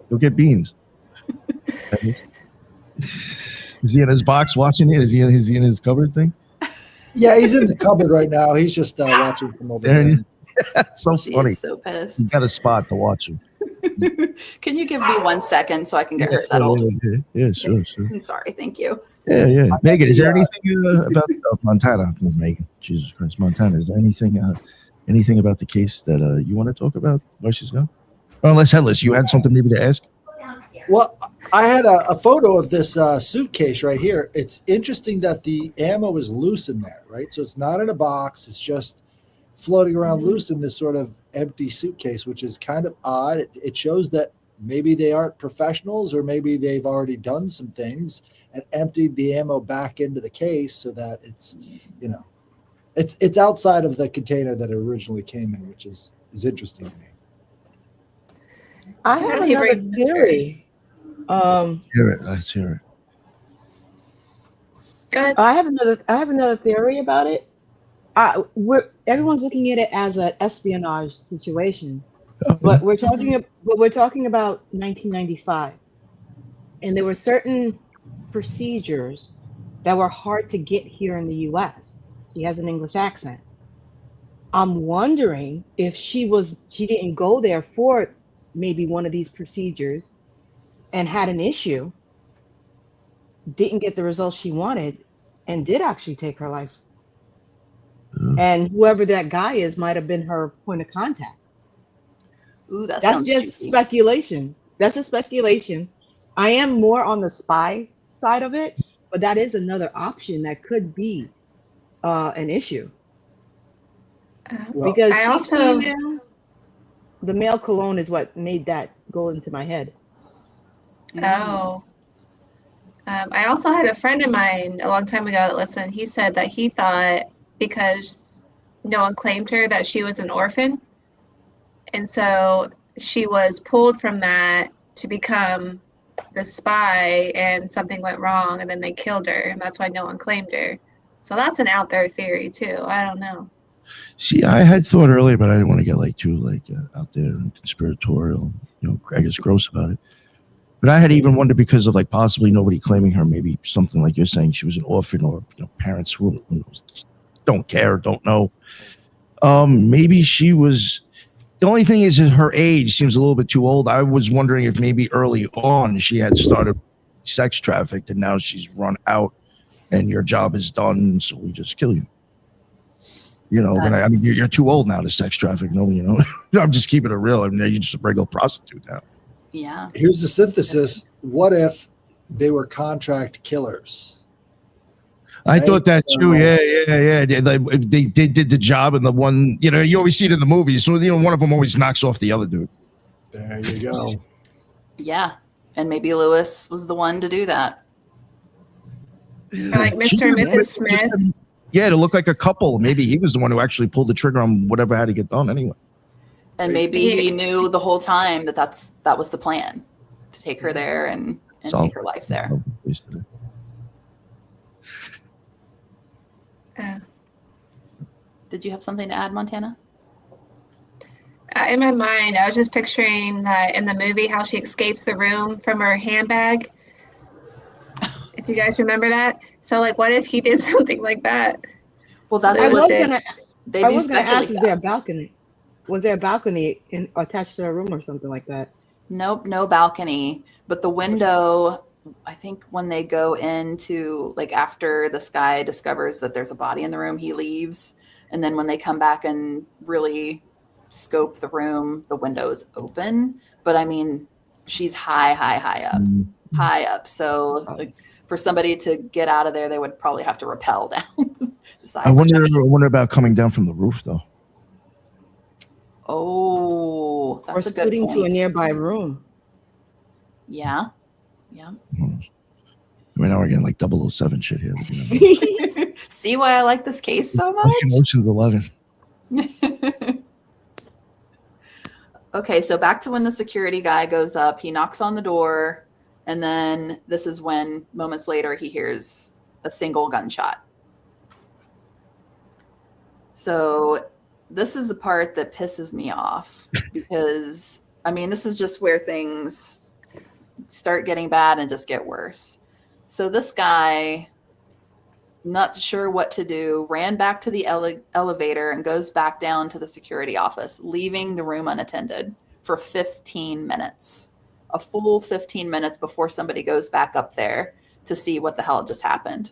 Go get beans. Is he in his box watching it? Is he in his cupboard thing? Yeah, he's in the cupboard right now. He's just watching from over there. That's so funny. She's so pissed. You got a spot to watch him. Can you give me 1 second so I can get her settled? Yeah, sure. I'm sorry. Thank you. Yeah. Megan, is there anything about Montana? Megan, Jesus Christ, Montana. Is there anything about the case that you want to talk about while she's gone? Unless Headless, you had something maybe to ask? Well, I had a photo of this suitcase right here. It's interesting that the ammo is loose in there, right? So it's not in a box. It's just floating around loose in this sort of empty suitcase, which is kind of odd. It shows that maybe they aren't professionals, or maybe they've already done some things and emptied the ammo back into the case so that it's, you know, it's outside of the container that it originally came in, which is interesting to me. I How have do you another break- theory. Hear it. Let's hear it. Good. I have another theory about it. Everyone's looking at it as an espionage situation, but we're talking about 1995, and there were certain procedures that were hard to get here in the U.S. She has an English accent. I'm wondering if she didn't go there for maybe one of these procedures and had an issue, didn't get the results she wanted, and did actually take her life. And whoever that guy is might have been her point of contact. Ooh, that That's sounds just juicy. speculation. That's just speculation. I am more on the spy side of it, but that is another option that could be an issue. Well, Because I she's also- female, the male cologne is what made that go into my head. Oh. I also had a friend of mine a long time ago that listened. He said that he thought because no one claimed her that she was an orphan. And so she was pulled from that to become the spy, and something went wrong and then they killed her, and that's why no one claimed her. So that's an out there theory too. I don't know. See, I had thought earlier, but I didn't want to get too out there and conspiratorial. I guess gross about it. But I had even wondered because of possibly nobody claiming her. Maybe something like you're saying, she was an orphan, or parents who don't care, don't know. Maybe she was. The only thing is her age seems a little bit too old. I was wondering if maybe early on she had started sex trafficked, and now she's run out, and your job is done, so we just kill you. But I mean, you're too old now to sex traffic. No, I'm just keeping it real. I mean, you're just a regular prostitute now. Yeah. Here's the synthesis. What if they were contract killers? I Right? thought that too. So- Yeah. They did the job, and the one, you always see it in the movies. So, one of them always knocks off the other dude. There you go. Yeah. And maybe Lewis was the one to do that. Or like Mr. and Mrs. Smith. Yeah, to look like a couple. Maybe he was the one who actually pulled the trigger on whatever had to get done anyway. And maybe he knew the whole time that was the plan, to take her there and take her life there. Did you have something to add, Montana? In my mind, I was just picturing that in the movie how she escapes the room from her handbag. If you guys remember that. So what if he did something like that? Well, that's I what was they gonna ask, is speculate. there a balcony? Was there a balcony attached to a room or something like that? Nope, no balcony. But the window, I think when they go into, after this guy discovers that there's a body in the room, he leaves. And then when they come back and really scope the room, the window's open. But I mean, she's high up. So for somebody to get out of there, they would probably have to rappel down the side. I wonder about coming down from the roof, though. Oh, Or that's a good scooting to a point. nearby room? Yeah. I mean, now we're getting 007 shit here. See why I like this case so much? Ocean's 11. Okay, so back to when the security guy goes up, he knocks on the door, and then this is when moments later he hears a single gunshot. So this is the part that pisses me off because, I mean, this is just where things start getting bad and just get worse. So this guy, not sure what to do, ran back to the elevator and goes back down to the security office, leaving the room unattended for 15 minutes. A full 15 minutes before somebody goes back up there to see what the hell just happened.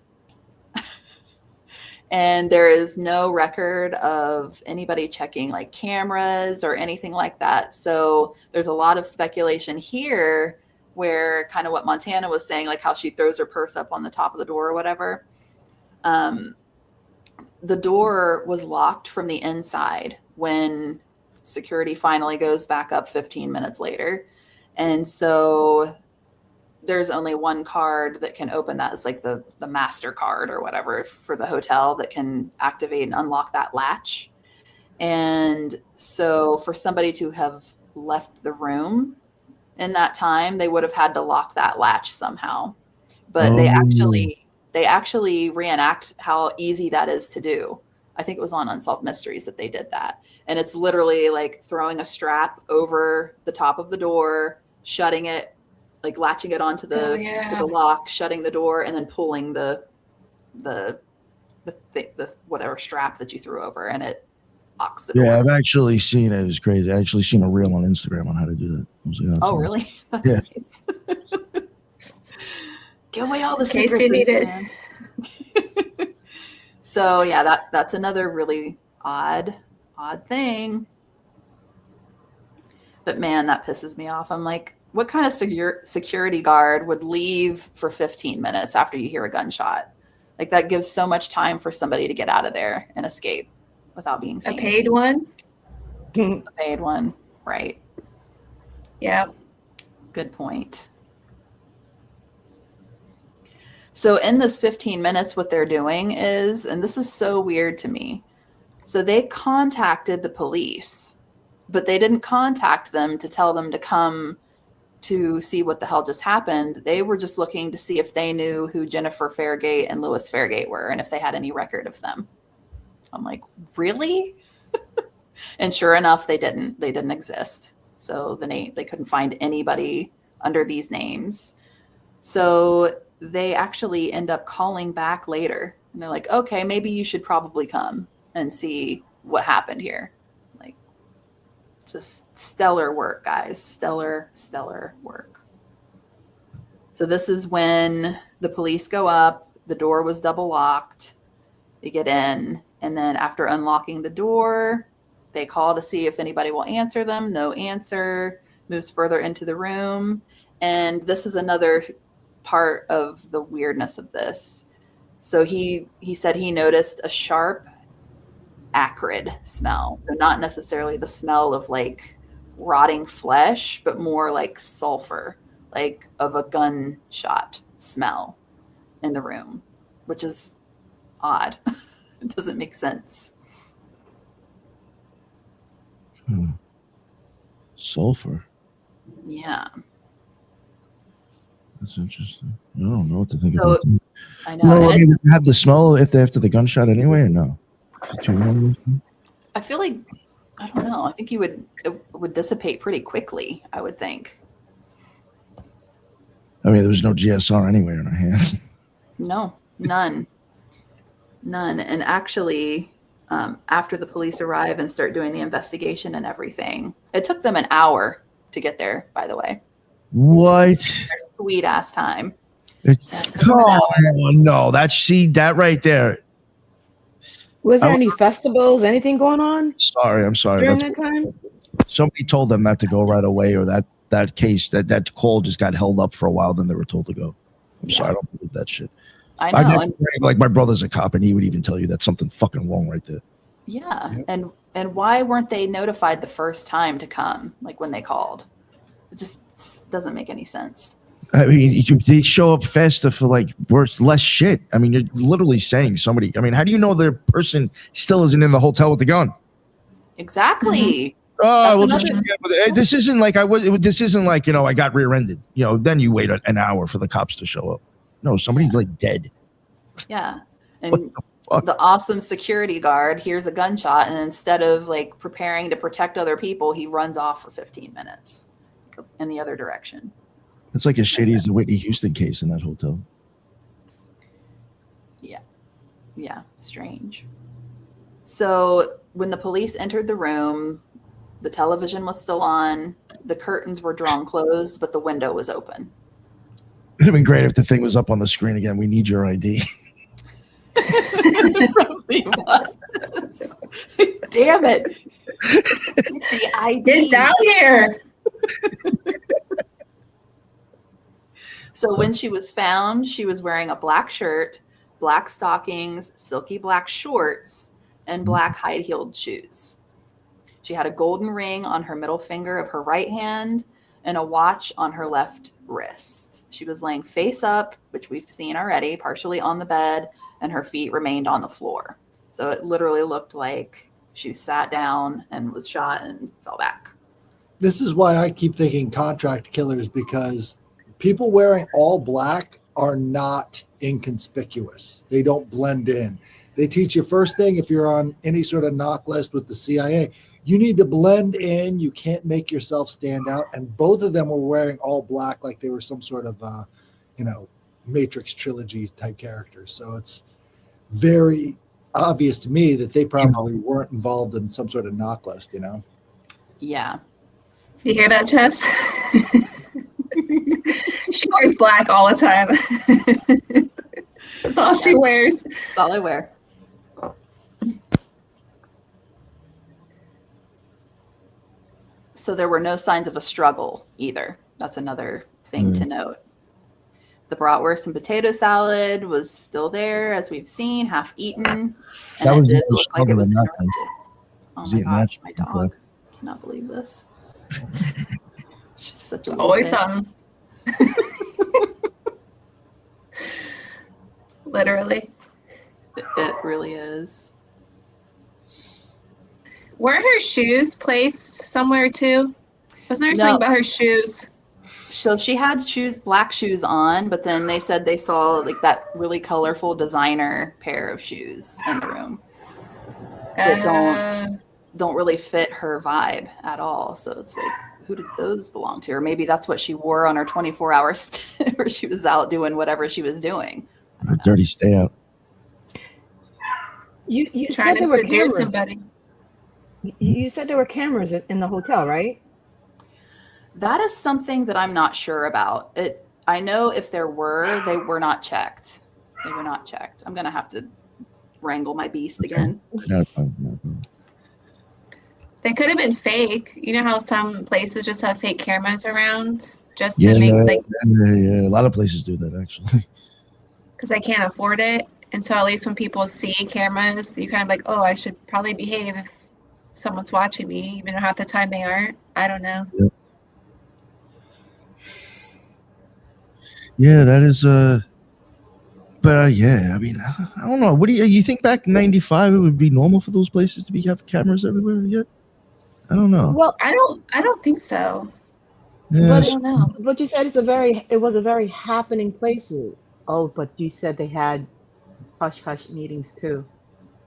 And there is no record of anybody checking cameras or anything like that. So there's a lot of speculation here where kind of what Montana was saying, how she throws her purse up on the top of the door or whatever. The door was locked from the inside when security finally goes back up 15 minutes later. And so there's only one card that can open that. It's like the master card or whatever for the hotel that can activate and unlock that latch. And so for somebody to have left the room in that time, they would have had to lock that latch somehow. But they actually reenact how easy that is to do. I think it was on Unsolved Mysteries that they did that. And it's literally like throwing a strap over the top of the door, shutting it, like latching it onto the lock, shutting the door, and then pulling the whatever strap that you threw over, and it locks the door. Yeah, I've actually seen it. It was crazy. I actually seen a reel on Instagram on how to do that. I was like, oh, really? That's yeah. Nice. Give away all the case secrets. you needed. So yeah, that's another really odd thing. But man, that pisses me off. I'm like, what kind of security guard would leave for 15 minutes after you hear a gunshot? Like that gives so much time for somebody to get out of there and escape without being seen. A paid one? A paid one, right. Yeah. Good point. So in this 15 minutes, what they're doing is, and this is so weird to me, so they contacted the police, but they didn't contact them to tell them to come to see what the hell just happened. They were just looking to see if they knew who Jennifer Fairgate and Louis Fairgate were and if they had any record of them. I'm like, really? And sure enough, they didn't. They didn't exist. So they couldn't find anybody under these names. So they actually end up calling back later. And they're like, okay, maybe you should probably come and see what happened here. Like, just stellar work, guys. Stellar work. So this is when the police go up. The door was double locked. They get in. And then after unlocking the door, they call to see if anybody will answer them. No answer. Moves further into the room. And this is another part of the weirdness of this. So he said he noticed a sharp, acrid smell. So not necessarily the smell of like rotting flesh, but more like sulfur, like of a gunshot smell in the room, which is odd. It doesn't make sense. Sulfur. Yeah. That's interesting. I don't know what to think So, about that. I know. No, I mean, have the smell if they after the gunshot anyway, or no? I feel like, I don't know. I think it would dissipate pretty quickly, I would think. I mean, there was no GSR anywhere in our hands. No, none. And actually, after the police arrive and start doing the investigation and everything, it took them an hour to get there, by the way. What? Sweet ass time. Come on, no. That right there. Was there any festivals, anything going on I'm sorry. during that time? Somebody told them not to go right away, or that case, that call just got held up for a while. Then they were told to go. I'm sorry, I don't believe that shit. I know. Like my brother's a cop, and he would even tell you that's something fucking wrong right there. Yeah, yep. And why weren't they notified the first time to come, like when they called? It just doesn't make any sense. I mean, they show up faster for like less shit. I mean, you're literally saying somebody. I mean, how do you know the person still isn't in the hotel with the gun? Exactly. Oh, well, this isn't like This isn't like I got rear-ended. Then you wait an hour for the cops to show up. No, somebody's like dead. Yeah, and the awesome security guard hears a gunshot, and instead of like preparing to protect other people, he runs off for 15 minutes in the other direction. It's like as shitty as the Whitney Houston case in that hotel. Yeah, strange. So when the police entered the room, the television was still on, the curtains were drawn closed, but the window was open. It'd have been great if the thing was up on the screen again. We need your ID. Probably was. Damn it. The ID. Get down here. So when she was found, she was wearing a black shirt, black stockings, silky black shorts, and black high-heeled shoes. She had a golden ring on her middle finger of her right hand, and a watch on her left wrist. She was laying face up, which we've seen already, partially on the bed, and her feet remained on the floor. So it literally looked like she sat down and was shot and fell back. This is why I keep thinking contract killers, because people wearing all black are not inconspicuous. They don't blend in. They teach you first thing, if you're on any sort of knock list with the CIA, you need to blend in. You can't make yourself stand out. And both of them were wearing all black like they were some sort of, Matrix trilogy type characters. So it's very obvious to me that they probably weren't involved in some sort of knock list, Yeah. You hear that, Jess? She wears black all the time. That's all she wears. That's all I wear. So there were no signs of a struggle either. That's another thing to note. The bratwurst and potato salad was still there, as we've seen, half eaten. And That it was did no look like it was struggle in interrupted. Oh Was my eating gosh, that my before. dog. Cannot believe this. She's such a little Always bit. something. Literally. It really is. Were her shoes placed somewhere too? Wasn't there something about her shoes? So she had black shoes on, but then they said they saw like that really colorful designer pair of shoes in the room that don't really fit her vibe at all. So it's like, who did those belong to? Or maybe that's what she wore on her 24-hour stint where she was out doing whatever she was doing. A dirty stay out. You Trying said to there were seduce cameras. somebody. You said there were cameras in the hotel, right? That is something that I'm not sure about. I know if there were, they were not checked. They were not checked. I'm going to have to wrangle my beast again. No problem. They could have been fake. You know how some places just have fake cameras around just Yeah, to make like a lot of places do that actually. because they can't afford it. And so at least when people see cameras, you kind of like, oh, I should probably behave if someone's watching me, even though half the time they aren't. I don't know. Yeah, that is but yeah, I mean, I don't know. What do you think back in '95 it would be normal for those places to have cameras everywhere yet? I don't know. Well, I don't think so. Yeah, but I don't know. But you said it was a very happening place. Oh, but you said they had hush hush meetings too,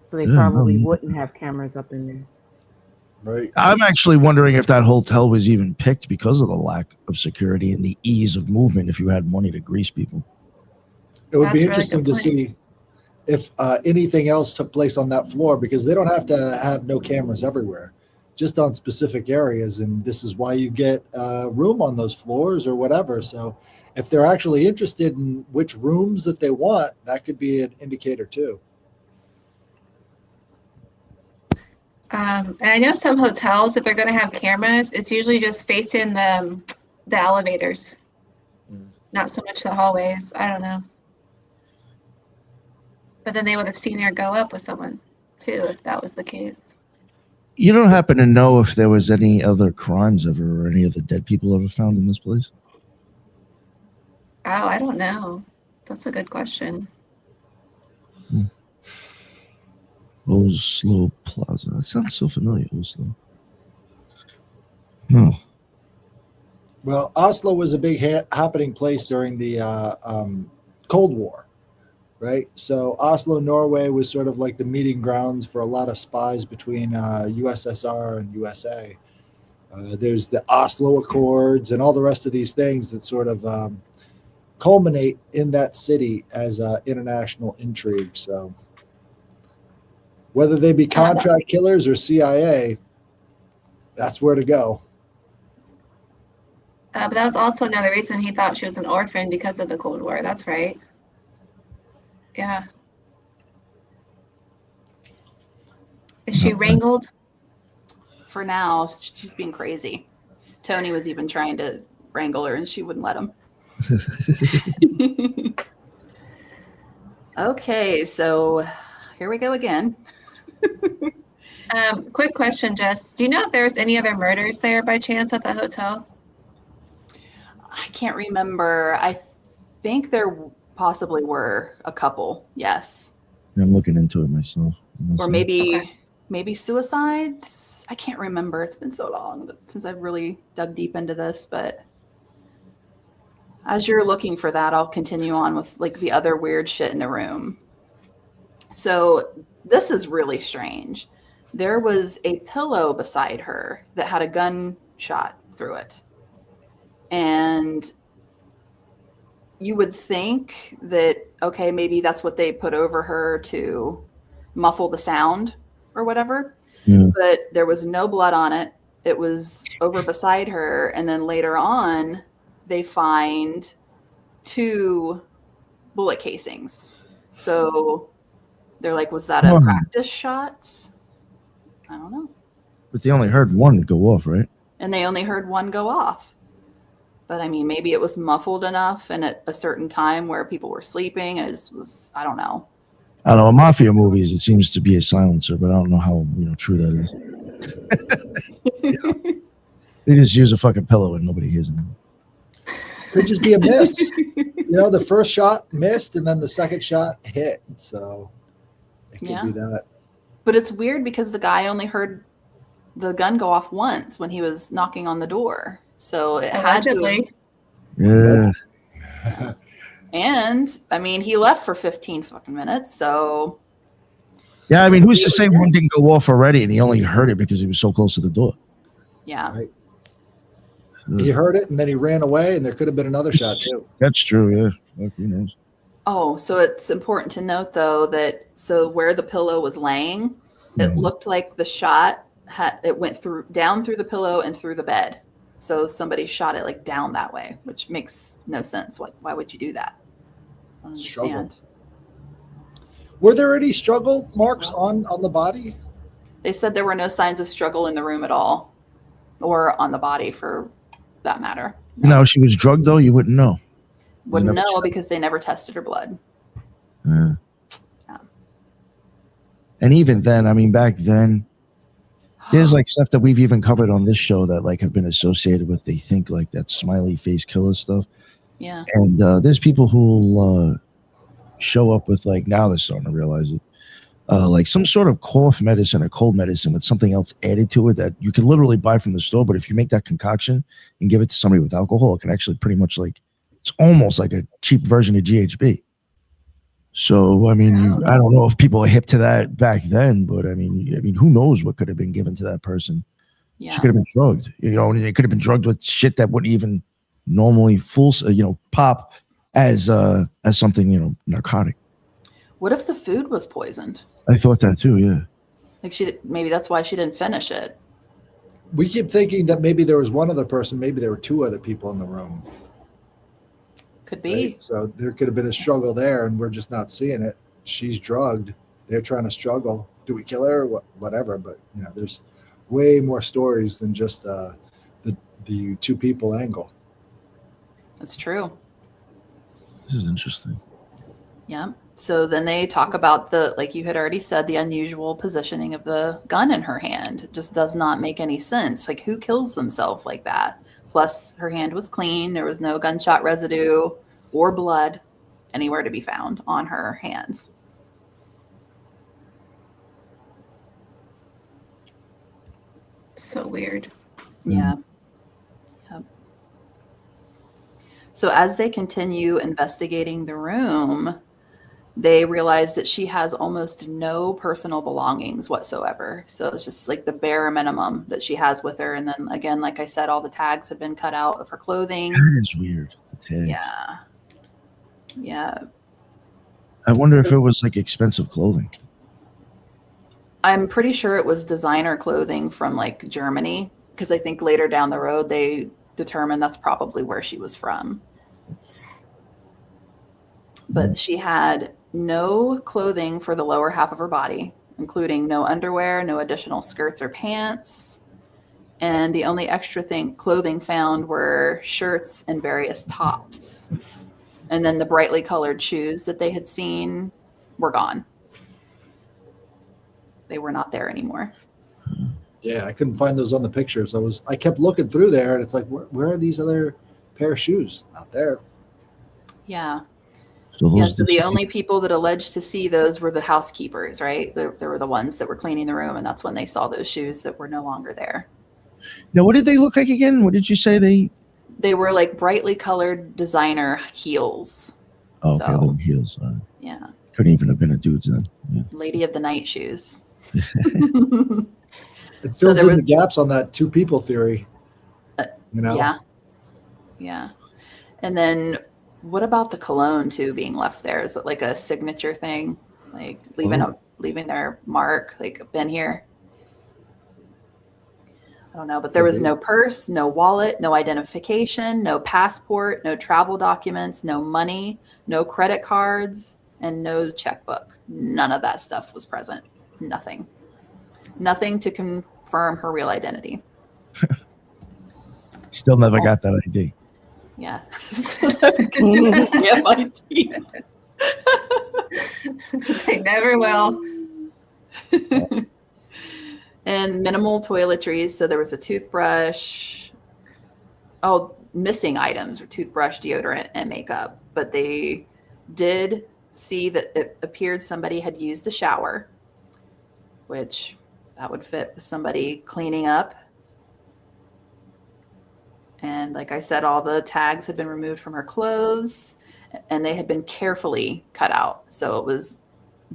so they Yeah, probably no. wouldn't have cameras up in there. Right. I'm actually wondering if that hotel was even picked because of the lack of security and the ease of movement if you had money to grease people. It would That's be a really interesting good to see if anything else took place on that floor, because they don't have to have no cameras everywhere, just on specific areas. And this is why you get room on those floors or whatever. So if they're actually interested in which rooms that they want, that could be an indicator too. And I know some hotels, if they're going to have cameras, it's usually just facing the elevators, not so much the hallways. I don't know. But then they would have seen her go up with someone too, if that was the case. You don't happen to know if there was any other crimes ever or any other dead people ever found in this place? Oh, I don't know. That's a good question. Oslo Plaza. That sounds so familiar, Oslo. No. Well, Oslo was a big happening place during the Cold War, right? So Oslo, Norway was sort of like the meeting grounds for a lot of spies between USSR and USA. There's the Oslo Accords and all the rest of these things that sort of culminate in that city as international intrigue. So whether they be contract killers or CIA, that's where to go. But that was also another reason he thought she was an orphan, because of the Cold War. That's right. Yeah. Is she wrangled? For now, she's being crazy. Tony was even trying to wrangle her and she wouldn't let him. Okay, so here we go again. Quick question, Jess. Do you know if there was any other murders there by chance at the hotel? I can't remember. I think there possibly were a couple. Yes. I'm looking into it myself. Or maybe suicides. I can't remember. It's been so long since I've really dug deep into this, but as you're looking for that, I'll continue on with like the other weird shit in the room. So this is really strange. There was a pillow beside her that had a gunshot through it. And you would think that, okay, maybe that's what they put over her to muffle the sound or whatever. Yeah. But there was no blood on it. It was over beside her. And then later on, they find 2 bullet casings. So they're like, was that a practice shot? I don't know. But they only heard one go off, right? And they only heard one go off. But I mean, maybe it was muffled enough and at a certain time where people were sleeping. And it was, I don't know. I don't know. In mafia movies, it seems to be a silencer, but I don't know how true that is. They just use a fucking pillow and nobody hears them. Could just be a miss. The first shot missed and then the second shot hit. So it could be that. But it's weird because the guy only heard the gun go off once when he was knocking on the door. So it had to. Yeah. And I mean, he left for 15 fucking minutes. So. Yeah, I mean, who's to say one didn't go off already and he only heard it because he was so close to the door? Yeah. Right. He heard it and then he ran away, and there could have been another shot too. That's true. Yeah. Fuck, who knows? Oh, so it's important to note though that where the pillow was laying, it looked like the shot went down through the pillow and through the bed. So somebody shot it like down that way, which makes no sense. Why would you do that? I don't understand. Were there any struggle marks on the body? They said there were no signs of struggle in the room at all, or on the body for that matter. No, she was drugged though. You wouldn't know. Wouldn't know because they never tested her blood. Yeah. Yeah. And even then, I mean, back then, there's like stuff that we've even covered on this show that like have been associated with, they think like that smiley face killer stuff. Yeah. And there's people who'll show up with like, now they're starting to realize it, like some sort of cough medicine or cold medicine with something else added to it that you can literally buy from the store. But if you make that concoction and give it to somebody with alcohol, it can actually pretty much like, it's almost like a cheap version of GHB. So, I mean, I don't know if people are hip to that back then, but I mean, who knows what could have been given to that person? Yeah. She could have been drugged, and it could have been drugged with shit that wouldn't even normally pop as something, narcotic. What if the food was poisoned? I thought that too. Yeah. Like maybe that's why she didn't finish it. We keep thinking that maybe there was one other person, maybe there were 2 other people in the room. Could be. Right? So there could have been a struggle there, and we're just not seeing it. She's drugged. They're trying to struggle. Do we kill her? Whatever. But there's way more stories than just the 2 people angle. That's true. This is interesting. Yeah. So then they talk about like you had already said, the unusual positioning of the gun in her hand. It just does not make any sense. Like, who kills themselves like that? Plus, her hand was clean. There was no gunshot residue or blood anywhere to be found on her hands. So weird. Yeah. Yep. So as they continue investigating the room, they realize that she has almost no personal belongings whatsoever. So it's just like the bare minimum that she has with her. And then again, like I said, all the tags have been cut out of her clothing. That is weird. The tags. Yeah. Yeah. I wonder if it was like expensive clothing. I'm pretty sure it was designer clothing from like Germany, because I think later down the road they determined that's probably where she was from. But she had no clothing for the lower half of her body, including no underwear, no additional skirts or pants. And the only extra clothing found were shirts and various tops. And then the brightly colored shoes that they had seen were gone. They were not there anymore. Yeah, I couldn't find those on the pictures. I kept looking through there, and it's like, where are these other pair of shoes out there. Yeah. So Yeah, so the only people that alleged to see those were the housekeepers, right? They were the ones that were cleaning the room, and that's when they saw those shoes that were no longer there. Now, what did they look like again? What did you say They were like brightly colored designer heels. Oh, okay, So- little heels. Yeah, Couldn't even have been a dude's then. Yeah. Lady of the Night shoes. It So fills there in was- the gaps on that two people theory. You know? Yeah. Yeah. And then what about the cologne too being left there? Is it like a signature thing? Like leaving their mark, like been here? I don't know, but there was no purse, no wallet, no identification, no passport, no travel documents, no money, no credit cards, and no checkbook. None of that stuff was present. Nothing. Nothing to confirm her real identity. Still never got that ID. Yeah. Damn ID. They never will. And minimal toiletries. So there was a toothbrush. Oh, missing items were toothbrush, deodorant, and makeup. But they did see that it appeared somebody had used the shower, which that would fit with somebody cleaning up. And like I said, all the tags had been removed from her clothes and they had been carefully cut out. So it was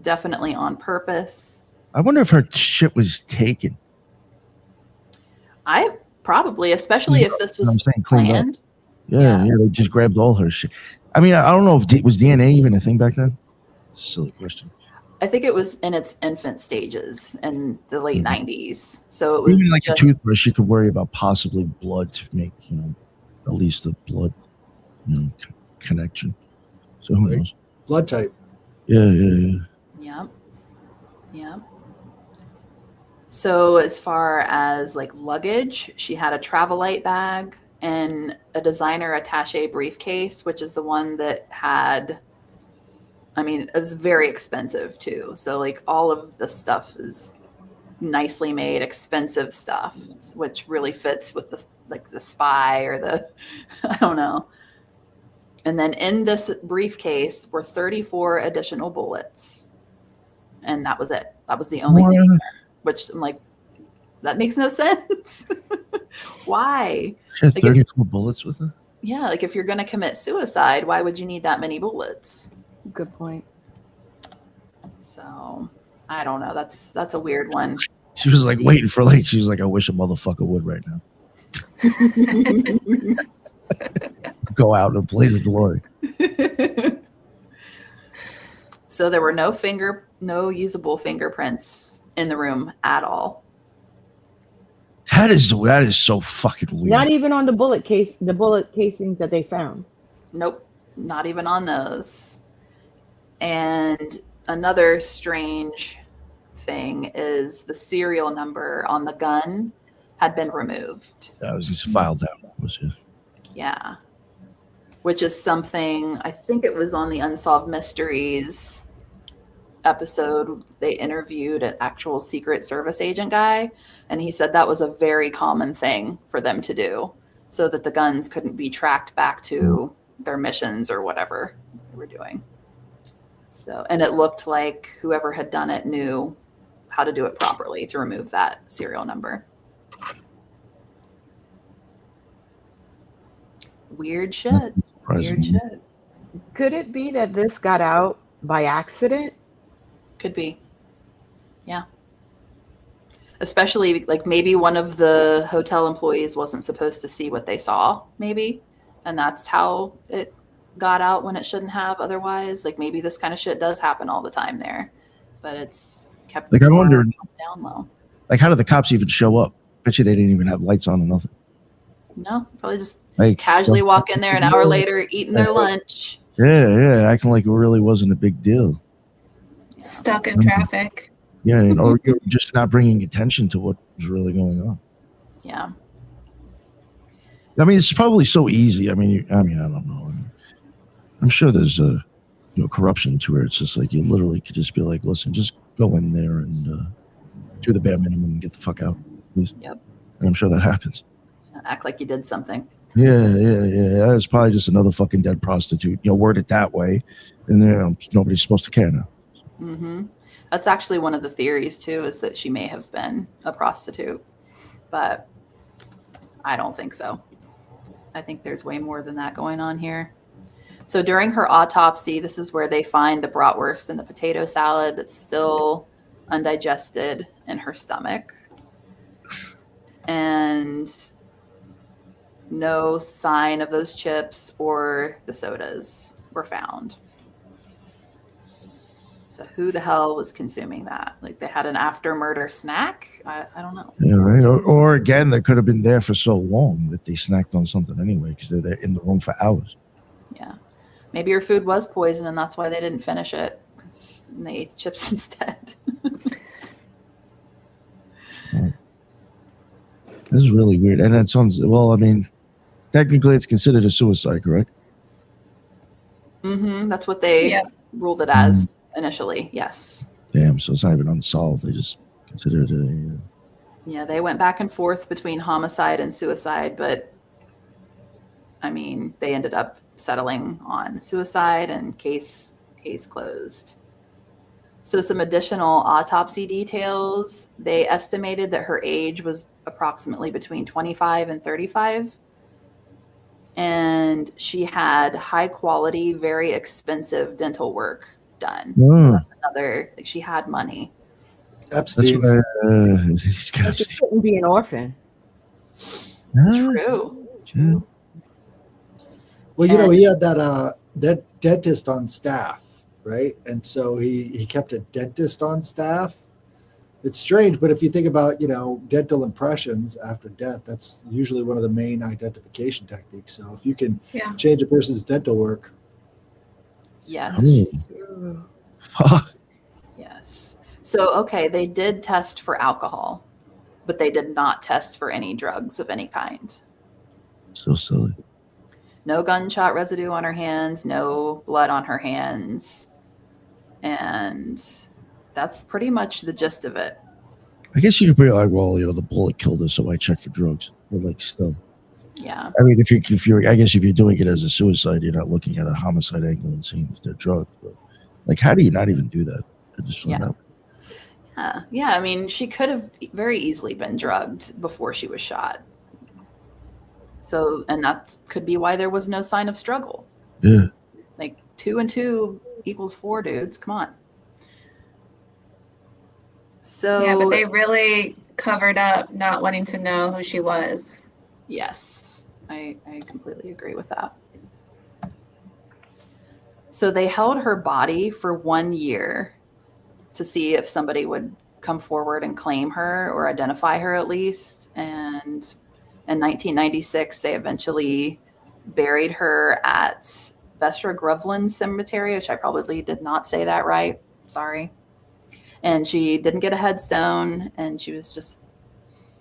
definitely on purpose. I wonder if her shit was taken. I probably, especially if this was I'm saying cleaned up. planned. Yeah, Yeah. they just grabbed all her shit. I mean, I don't know if was DNA even a thing back then? It's a silly question. I think it was in its infant stages in the late Mhm. 90s. So it was Even like just, a toothbrush, you could worry about possibly blood to make, at least a blood connection. So who Right. knows? Blood type. Yeah. yeah. Yeah. So as far as like luggage, she had a Travelite bag and a designer attaché briefcase, which is the one that had, I mean, it was very expensive too. So like all of the stuff is nicely made, expensive stuff, which really fits with the spy or the, I don't know. And then in this briefcase were 34 additional bullets. And that was it. That was the only thing, there, which I'm like, that makes no sense. Why? She had Like 34 bullets with her? Yeah, like if you're going to commit suicide, why would you need that many bullets? Good point. So I don't know. That's a weird one. She was like waiting for she was like, I wish a motherfucker would right now. Go out in a blaze of glory. So there were no usable fingerprints in the room at all. That is so fucking weird. Not even on the bullet casings that they found. Nope, not even on those. And another strange thing is the serial number on the gun had been removed. That was just filed out. Was it? Yeah. Which is something, I think it was on the Unsolved Mysteries episode. They interviewed an actual Secret Service agent guy, and he said that was a very common thing for them to do so that the guns couldn't be tracked back to their missions or whatever they were doing. So, and it looked like whoever had done it knew how to do it properly to remove that serial number. Weird shit. Weird shit. Could it be that this got out by accident? Could be. Yeah. Especially like maybe one of the hotel employees wasn't supposed to see what they saw, maybe. And that's how it got out when it shouldn't have otherwise. Like maybe this kind of shit does happen all the time there. But it's kept I wonder, down low. how did the cops even show up? Bet you they didn't even have lights on or nothing. No, probably just Like casually walk in there an hour later, eating their lunch. Yeah, acting like it really wasn't a big deal. Stuck in traffic. Yeah, or you're just not bringing attention to what was really going on. Yeah. I mean, it's probably so easy. I mean, I don't know. I'm sure there's corruption to where it's just like you literally could just be like, listen, just go in there and do the bare minimum and get the fuck out, please. Yep. And I'm sure that happens. Act like you did something. Yeah. That was probably just another fucking dead prostitute. Word it that way, and nobody's supposed to care now. Mm-hmm. That's actually one of the theories too, is that she may have been a prostitute, but I don't think so. I think there's way more than that going on here. So during her autopsy, this is where they find the bratwurst and the potato salad that's still undigested in her stomach. And no sign of those chips or the sodas were found. So who the hell was consuming that? Like they had an after murder snack? I don't know. Yeah, right. Or again, they could have been there for so long that they snacked on something anyway because they're there in the room for hours. Yeah. Maybe her food was poison and that's why they didn't finish it. And they ate the chips instead. This is really weird. And it sounds, well, I mean, technically it's considered a suicide, correct? Mm-hmm. That's what they ruled it as initially. Yes. Damn. So it's not even unsolved. They just considered it a. Yeah, they went back and forth between homicide and suicide, but I mean, they ended up settling on suicide and case closed. So some additional autopsy details. They estimated that her age was approximately between 25 and 35. And she had high quality, very expensive dental work done. So that's another, like, she had money. Epstein. He's got But she couldn't be an orphan. True. Well, he had that dentist on staff, right? And so he kept a dentist on staff. It's strange, but if you think about, dental impressions after death, that's usually one of the main identification techniques. So if you can change a person's dental work. Yes. Fuck. Yes. So, okay, they did test for alcohol, but they did not test for any drugs of any kind. So silly. No gunshot residue on her hands, no blood on her hands. And that's pretty much the gist of it. I guess you could be like, well, the bullet killed her, so I check for drugs. But like, still. Yeah. I mean, if you're doing it as a suicide, you're not looking at a homicide angle and seeing if they're drugged. But like, how do you not even do that? I just found out. Yeah. I mean, she could have very easily been drugged before she was shot. So, and that could be why there was no sign of struggle. Yeah. Like 2 and 2 equals 4, dudes. Come on. So yeah, but they really covered up not wanting to know who she was. Yes, I completely agree with that. So they held her body for 1 year to see if somebody would come forward and claim her or identify her at least. And in 1996, they eventually buried her at Vestra Groveland Cemetery, which I probably did not say that right. Sorry. And she didn't get a headstone, and she was just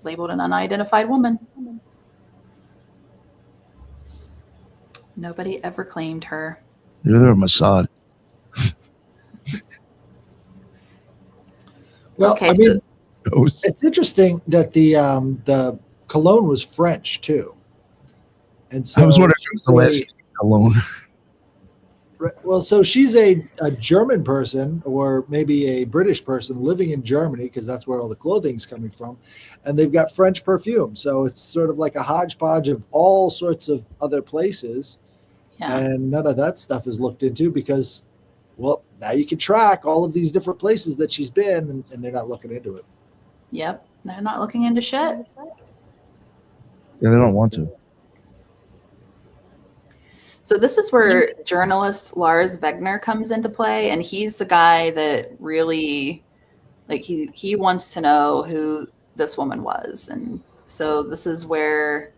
labeled an unidentified woman. Nobody ever claimed her. They're a Mossad. Well, Okay, I mean, Oh, it's interesting that the cologne was French too, and so I was wondering if it was the last alone. Well, so she's a German person or maybe a British person living in Germany because that's where all the clothing's coming from. And they've got French perfume. So it's sort of like a hodgepodge of all sorts of other places. Yeah. And none of that stuff is looked into because, well, now you can track all of these different places that she's been and they're not looking into it. Yep. They're not looking into shit. Yeah, they don't want to. So this is where journalist Lars Wegner comes into play, and he's the guy that really, like, he wants to know who this woman was. And so this is where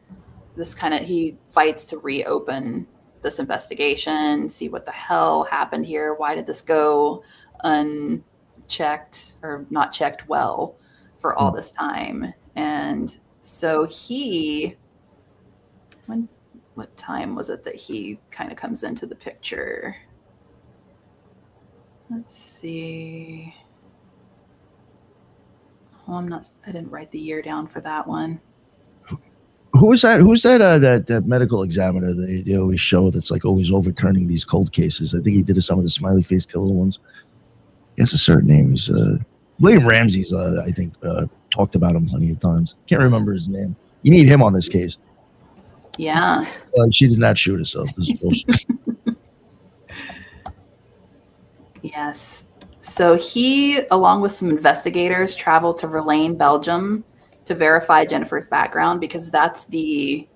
he fights to reopen this investigation, see what the hell happened here. Why did this go unchecked or not checked well for all this time? And so what time was it that he kind of comes into the picture? Let's see. Oh, I didn't write the year down for that one. Who is that? Who's that? That medical examiner they always show that's like always overturning these cold cases. I think he did some of the smiley face killer ones. He has a certain name. He's William Ramsey's. I think talked about him plenty of times. Can't remember his name. You need him on this case. Yeah. She did not shoot herself. This is bullshit. Yes. So he, along with some investigators, traveled to Verlaine, Belgium, to verify Jennifer's background because that's the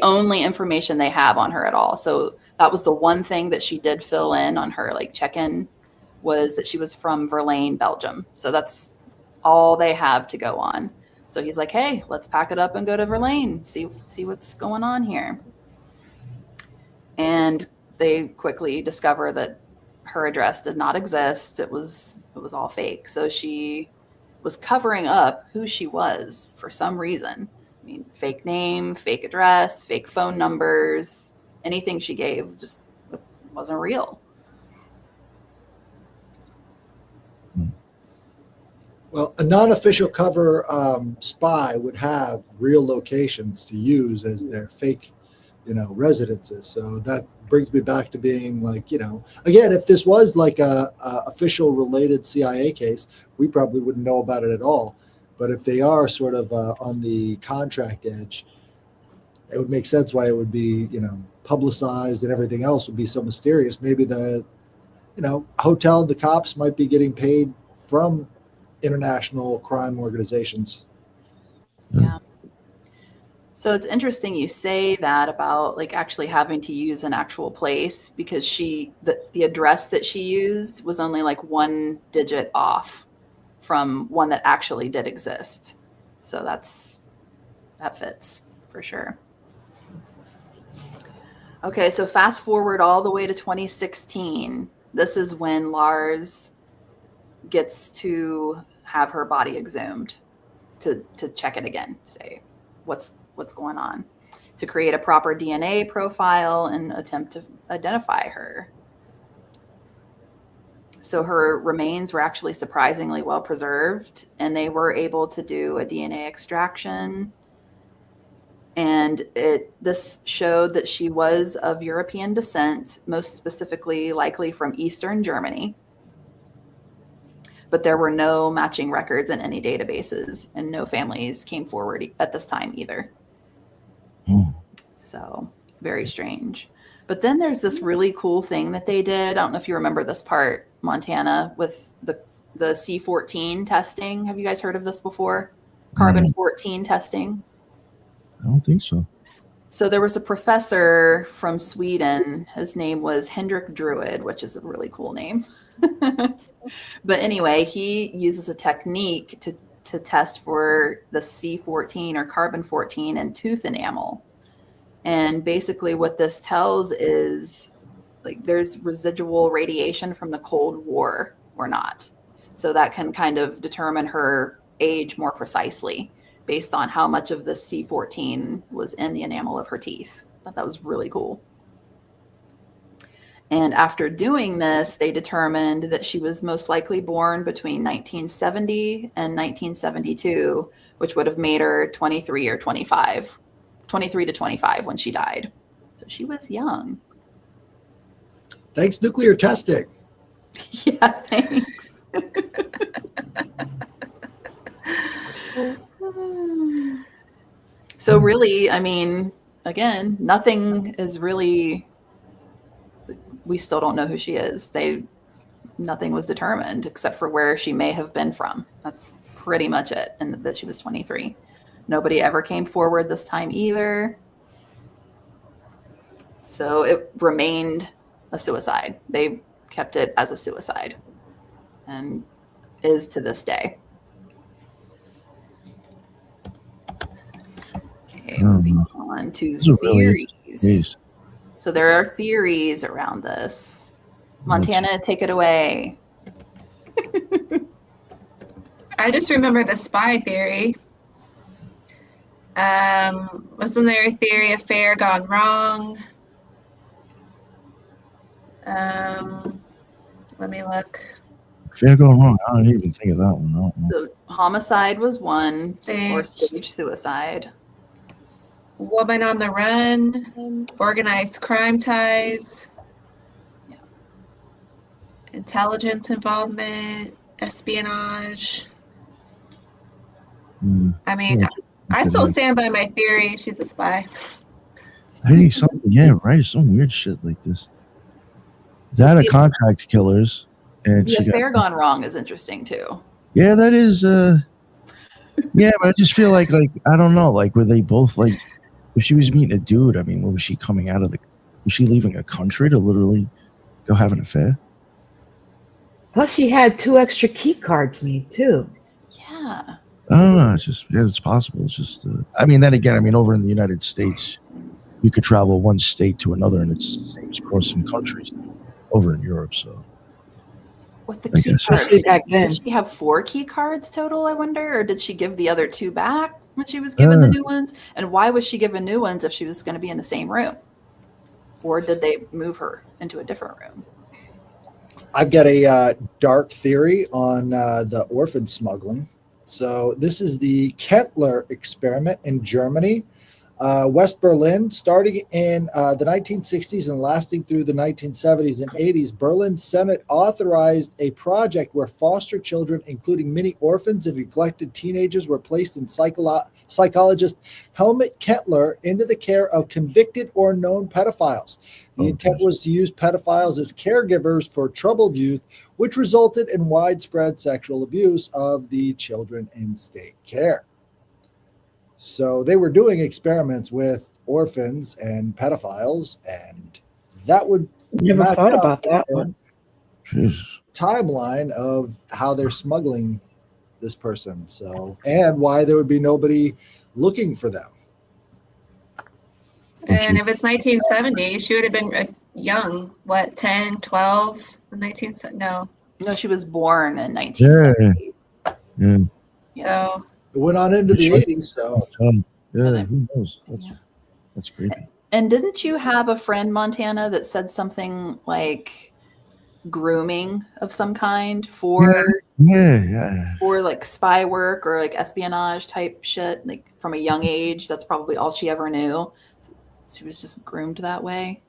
only information they have on her at all. So that was the one thing that she did fill in on her like check-in was that she was from Verlaine, Belgium. So that's all they have to go on. So he's like, hey, let's pack it up and go to Verlaine, see what's going on here. And they quickly discover that her address did not exist. It was all fake. So she was covering up who she was for some reason. I mean, fake name, fake address, fake phone numbers, anything she gave just wasn't real. Well, a non-official cover spy would have real locations to use as their fake, residences. So that brings me back to being like, again, if this was like a official related CIA case, we probably wouldn't know about it at all. But if they are sort of on the contract edge, it would make sense why it would be, publicized and everything else would be so mysterious. Maybe the, hotel and the cops might be getting paid from international crime organizations. Yeah. So it's interesting you say that about like actually having to use an actual place because the address that she used was only like one digit off from one that actually did exist. So that fits for sure. Okay, so fast forward all the way to 2016. This is when Lars gets to have her body exhumed to check it again, say what's going on, to create a proper DNA profile and attempt to identify her. So her remains were actually surprisingly well preserved, and they were able to do a DNA extraction. And this showed that she was of European descent, most specifically likely from Eastern Germany. But there were no matching records in any databases, and no families came forward at this time either. So very strange. But then there's this really cool thing that they did. I don't know if you remember this part, Montana, with the C14 testing. Have you guys heard of this before? Carbon 14 testing? I don't think so. So there was a professor from Sweden. His name was Hendrik Druid, which is a really cool name. But anyway, he uses a technique to test for the C14 or carbon 14 in tooth enamel. And basically what this tells is like there's residual radiation from the Cold War or not. So that can kind of determine her age more precisely based on how much of the C14 was in the enamel of her teeth. I thought that was really cool. And after doing this, they determined that she was most likely born between 1970 and 1972, which would have made her 23 or 25, 23 to 25 when she died. So she was young. Thanks, nuclear testing. Yeah, thanks. So really, I mean, again, nothing is really, we still don't know who she is. Nothing was determined except for where she may have been from. That's pretty much it. And that she was 23. Nobody ever came forward this time either. So it remained a suicide. They kept it as a suicide and is to this day. Okay, moving on to theories. So there are theories around this. Montana, take it away. I just remember the spy theory. Wasn't there a theory affair gone wrong? Let me look. Affair gone wrong. I don't even think of that one. No. So homicide was one, Sage. or stage suicide. woman on the run, organized crime ties, Yeah. intelligence involvement, espionage. Hmm. I mean, Yeah, I still stand by my theory. She's a spy. I think something. Yeah, right. Some weird shit like this. That a contract killers, and The she affair got. gone wrong is interesting too. Yeah, that is. Yeah, but I just feel like I don't know. Like, were they both like? If she was meeting a dude, I mean, what was she coming out of the? Was she leaving a country to literally go have an affair? Plus, she had 2 extra key cards made too. Yeah. I don't know. It's just yeah, it's possible. It's just. I mean, then again, I mean, over in the United States, you could travel one state to another, and it's the same as crossing countries over in Europe. So With the I key guess. cards, Especially back then. did she have 4 key cards total, I wonder? Or did she give the other 2 back when she was given the new ones? And why was she given new ones if she was going to be in the same room? Or did they move her into a different room? I've got a dark theory on the orphan smuggling. So this is the Kettler experiment in Germany, West Berlin, starting in the 1960s and lasting through the 1970s and 80s. Berlin Senate authorized a project where foster children, including many orphans and neglected teenagers, were placed in psychologist Helmut Kettler into the care of convicted or known pedophiles. The intent was to use pedophiles as caregivers for troubled youth, which resulted in widespread sexual abuse of the children in state care. So they were doing experiments with orphans and pedophiles, and that would Never match thought up about that with one. Jeez. the timeline of how they're smuggling this person. So, and why there would be nobody looking for them. And if it's 1970, she would have been young. What, 10, 12? 1970? No. No, she was born in 1970. Yeah. So It went on into the 80s. So, Yeah. Who knows? Yeah. That's creepy. And didn't you have a friend, Montana, that said something like grooming of some kind for Yeah. for like spy work or like espionage type shit, like from a young age? That's probably all she ever knew. She was just groomed that way.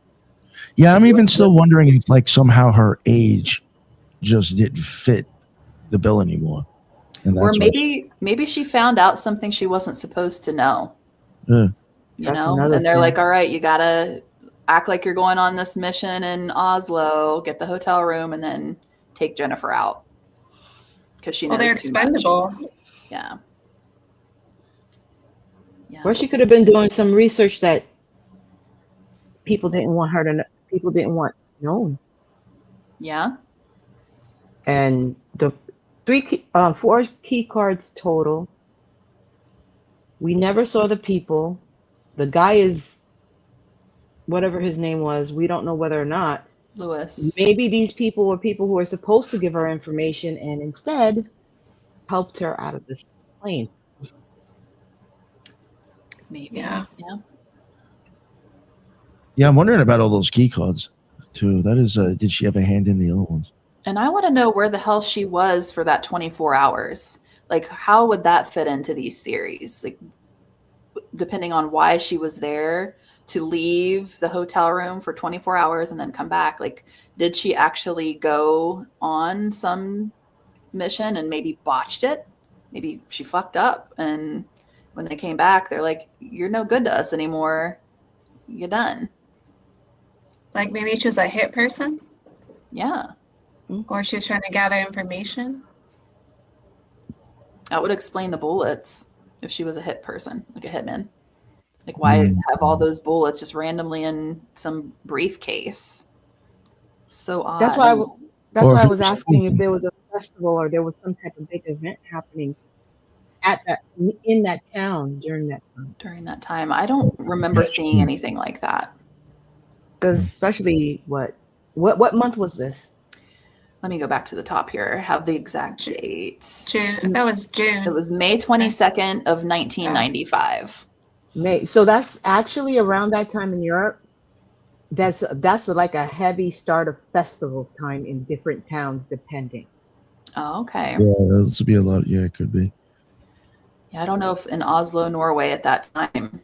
Yeah, I'm even still wondering if like somehow her age just didn't fit the bill anymore. And Or that's maybe she found out something she wasn't supposed to know. Yeah. You That's know? another And they're thing. like, all right, you gotta act like you're going on this mission in Oslo, get the hotel room, and then take Jennifer out. Because she knows well, they're too much. expendable. Yeah. Yeah. Or she could have been doing some research that people didn't want her to know, people didn't want known. Yeah. And the 4 key cards total. We never saw the people. The guy is whatever his name was. We don't know whether or not. Lewis. Maybe these people were people who were supposed to give her information and instead helped her out of this plane. Maybe. Yeah. Yeah. Yeah, I'm wondering about all those key cards too. That is, did she have a hand in the other ones? And I want to know where the hell she was for that 24 hours. Like, how would that fit into these theories? Like, depending on why she was there, to leave the hotel room for 24 hours and then come back. Like, did she actually go on some mission and maybe botched it? Maybe she fucked up. And when they came back, they're like, you're no good to us anymore. You're done. Like maybe she was a hit person, Yeah. or she was trying to gather information. That would explain the bullets if she was a hit person, like a hitman. Like, why have all those bullets just randomly in some briefcase? So odd. That's why Or if I it was was asking if open. there was a festival or there was some type of big event happening at that in that town during that time. During that time, I don't remember seeing anything like that. Because especially what month was this? Let me go back to the top here. Have the exact dates. June. That was June. It was May 22nd of 1995. May. So that's actually around that time in Europe. That's like a heavy start of festivals time in different towns, depending. Oh, okay. Yeah, that would be a lot. Yeah, it could be. Yeah, I don't know if in Oslo, Norway at that time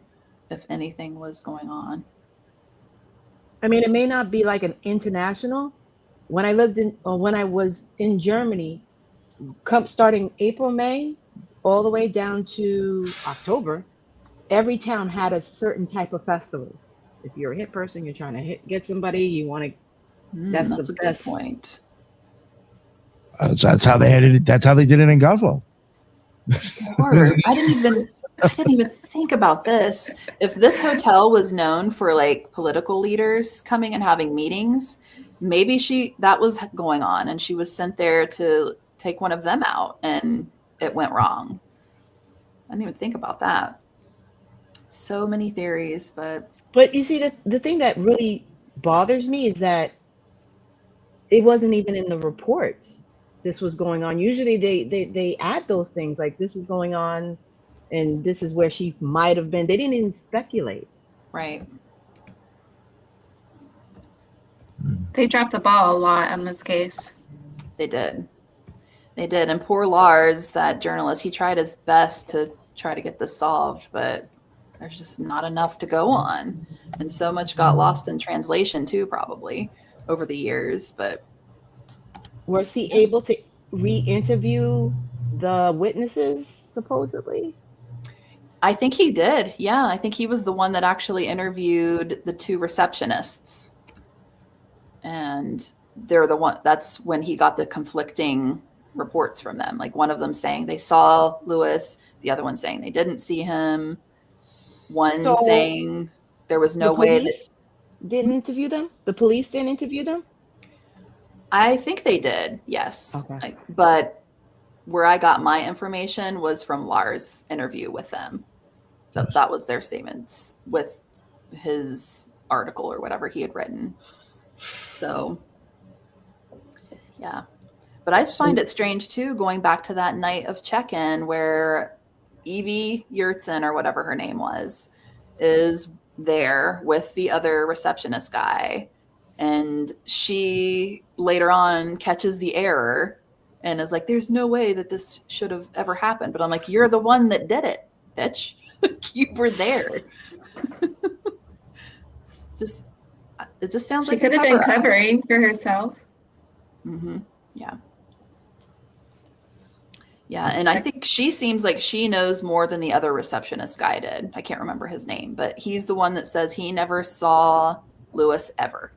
if anything was going on. I mean, it may not be like an international. When I was in Germany, starting April, May, all the way down to October, every town had a certain type of festival. If you're a hit person, you're trying to get somebody, you want to. That's That's the a good best. point. That's how they had it. That's how they did it in Godfall. Or I didn't even think about this. If this hotel was known for like political leaders coming and having meetings, maybe that was going on and she was sent there to take one of them out and it went wrong. I didn't even think about that. So many theories, but you see, the thing that really bothers me is that it wasn't even in the reports this was going on. Usually they add those things like this is going on and this is where she might have been. They didn't even speculate. right. They dropped the ball a lot on this case. They did. And poor Lars, that journalist, he tried his best to try to get this solved, but there's just not enough to go on. And so much got lost in translation too, probably over the years. But Was he able to re-interview the witnesses, supposedly? I think he did. Yeah, I think he was the one that actually interviewed the two receptionists. And they're the one, that's when he got the conflicting reports from them. Like one of them saying they saw Lewis, the other one saying they didn't see him. One So, saying there was no the way that police didn't interview them? The police didn't interview them? I think they did, yes. Okay. But where I got my information was from Lars' interview with them. That was their statements with his article or whatever he had written. So, yeah. But I find it strange too, going back to that night of check-in where Evie Yurtsin, or whatever her name was, is there with the other receptionist guy. And she later on catches the error and is like, there's no way that this should have ever happened. But I'm like, you're the one that did it, bitch. You were there. It just sounds She like could have been covering for herself. Mm-hmm. Yeah. Yeah, and I think she seems like she knows more than the other receptionist guy did. I can't remember his name, but he's the one that says he never saw Lewis ever.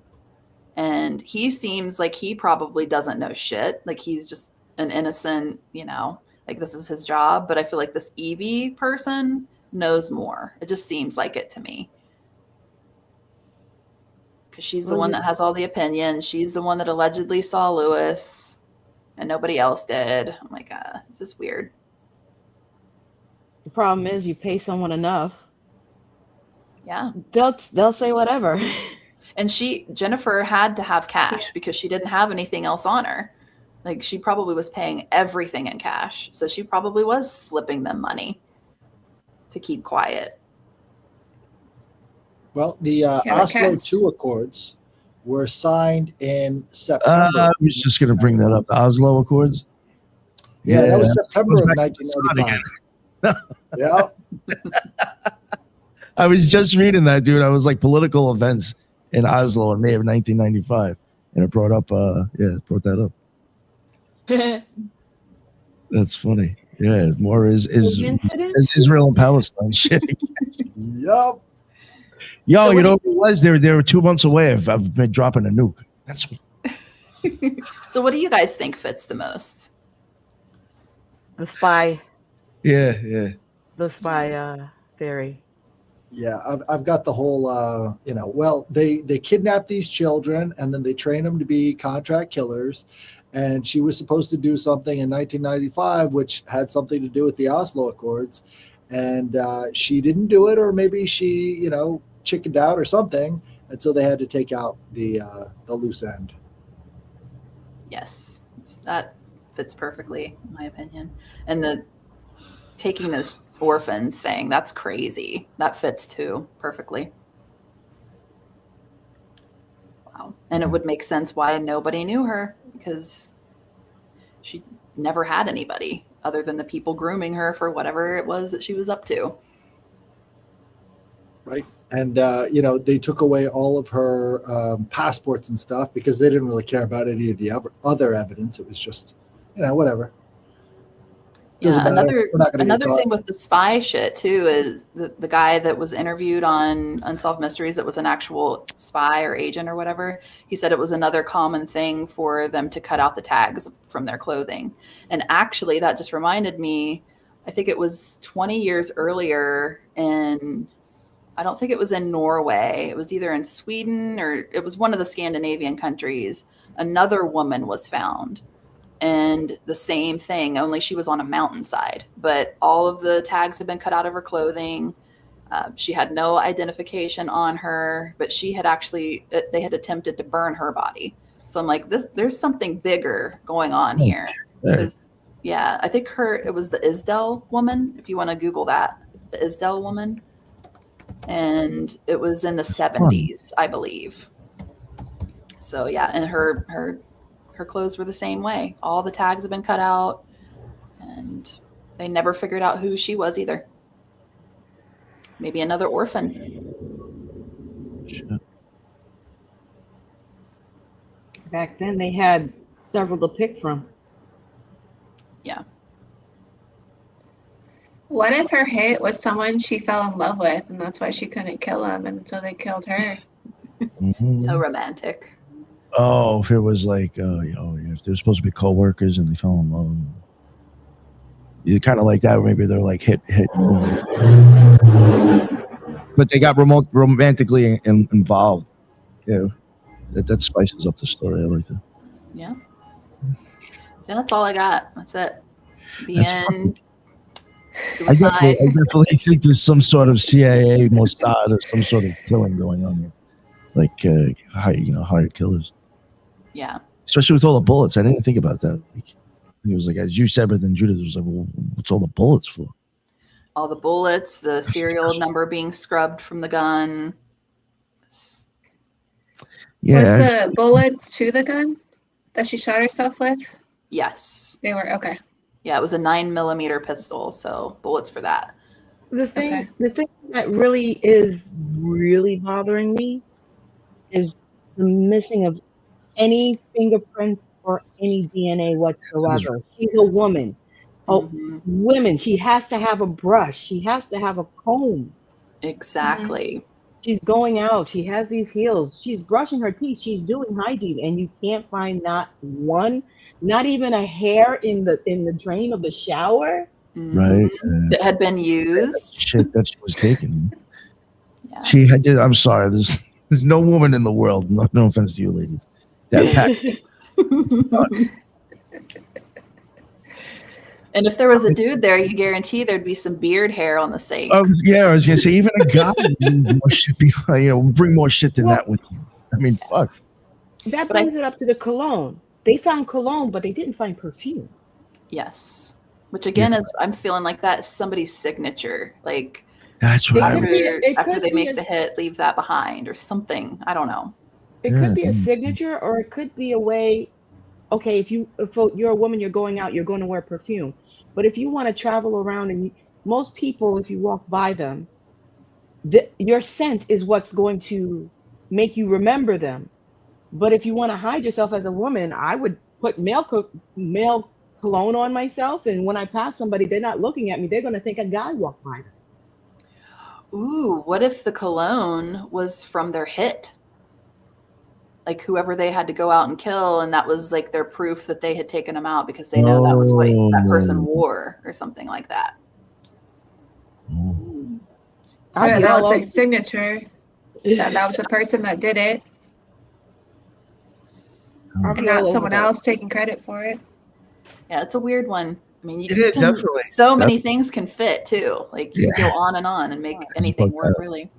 And he seems like he probably doesn't know shit. Like he's just an innocent, like this is his job. But I feel like this Evie person knows more. It just seems like it to me. Because she's the one that has all the opinions. She's the one that allegedly saw Lewis and nobody else did. I'm like, it's just weird. The problem is you pay someone enough. Yeah. They'll say whatever. And Jennifer had to have cash because she didn't have anything else on her. Like she probably was paying everything in cash. So she probably was slipping them money to keep quiet. Well, the Oslo II Accords were signed in September. I was just going to bring that up. The Oslo Accords. Yeah, that was September of 1995. Yeah. I was just reading that, dude. I was like political events in Oslo in May of 1995, and it brought up, brought that up. That's funny. Yeah, more is Israel and Palestine shit. Yup. Yo, so you know what it was? They were 2 months away of been dropping a nuke. That's. So, what do you guys think fits the most? The spy. Yeah. The spy theory. Yeah, I've got the whole, they kidnap these children and then they train them to be contract killers. And she was supposed to do something in 1995, which had something to do with the Oslo Accords. And she didn't do it, or maybe she, chickened out or something. And so they had to take out the loose end. Yes, that fits perfectly, in my opinion. And the taking those orphans thing, that's crazy. That fits too perfectly. Wow. And it would make sense why nobody knew her, because she never had anybody other than the people grooming her for whatever it was that she was up to. right? And they took away all of her passports and stuff because they didn't really care about any of the other evidence. It was just, whatever. Doesn't Yeah, matter. We're not gonna get another caught. thing with the spy shit too is the guy that was interviewed on Unsolved Mysteries that was an actual spy or agent or whatever. He said it was another common thing for them to cut out the tags from their clothing. And actually, that just reminded me. I think it was 20 years earlier in. I don't think it was in Norway. It was either in Sweden or it was one of the Scandinavian countries. Another woman was found. And the same thing, only she was on a mountainside. But all of the tags had been cut out of her clothing. She had no identification on her, but they had attempted to burn her body. So I'm like, there's something bigger going on here. Yeah, I think it was the Isdell woman, if you want to Google that, the Isdell woman. And it was in the 70s, I believe. So yeah, and her clothes were the same way. All the tags have been cut out, and they never figured out who she was either. Maybe another orphan. Shit. Back then, they had several to pick from. Yeah. What if her hit was someone she fell in love with, and that's why she couldn't kill him, and so they killed her? Mhm. So romantic. Oh, if it was like, if they're supposed to be co-workers and they fell in love, you kind of like that. Or maybe they're like hit, but they got romantically involved. Yeah, that spices up the story. I like that. Yeah. So that's all I got. That's it. The That's end. I Suicide. definitely think there's some sort of CIA, Mossad, or some sort of killing going on here, like hired killers. Yeah. Especially with all the bullets. I didn't think about that. Like, he was like, as you said, but then Judith was like, well, what's all the bullets for? All the bullets, the serial number being scrubbed from the gun. Yeah, Was the bullets to the gun that she shot herself with? Yes. They were okay. Yeah, it was a 9mm pistol, so bullets for that. The thing Okay. that really is bothering me is the missing of any fingerprints or any DNA whatsoever. She's a woman. Oh, Mhm. women, she has to have a brush. She has to have a comb. Exactly. She's going out. She has these heels. She's brushing her teeth. She's doing hygiene, and you can't find not even a hair in the drain of the shower. right. That had been used. Shit that she was taking. Yeah. She had. I'm sorry. There's no woman in the world. No offense to you, ladies. That had And if there was a dude there, you guarantee there'd be some beard hair on the sink. I was gonna say even a guy would bring more shit bring more shit than that with you. I mean, fuck. That But I- brings it up to the cologne. They found cologne, but they didn't find perfume. Yes. Which again is, I'm feeling like that's somebody's signature. Like That's what I could was. be- it after could they be make a the hit, leave that behind or something. I don't know. It Yeah. could be a signature, or it could be a way. Okay, if you're a woman, you're going out, you're going to wear perfume. But if you want to travel around, and most people, if you walk by them, your scent is what's going to make you remember them. But if you want to hide yourself as a woman, I would put male cologne on myself, and when I pass somebody, they're not looking at me. They're going to think a guy walked by them. Ooh, what if the cologne was from their hit? Like whoever they had to go out and kill, and that was like their proof that they had taken them out because they know that was what that person wore or something like that. Oh. I'd Yeah, be that all was their over- signature. That was the person that did it, I'd and be all not over someone that. else taking credit for it. Yeah, it's a weird one. I mean, It is, definitely. so many things can fit too. Like you can Yeah. go on and make anything work. Really.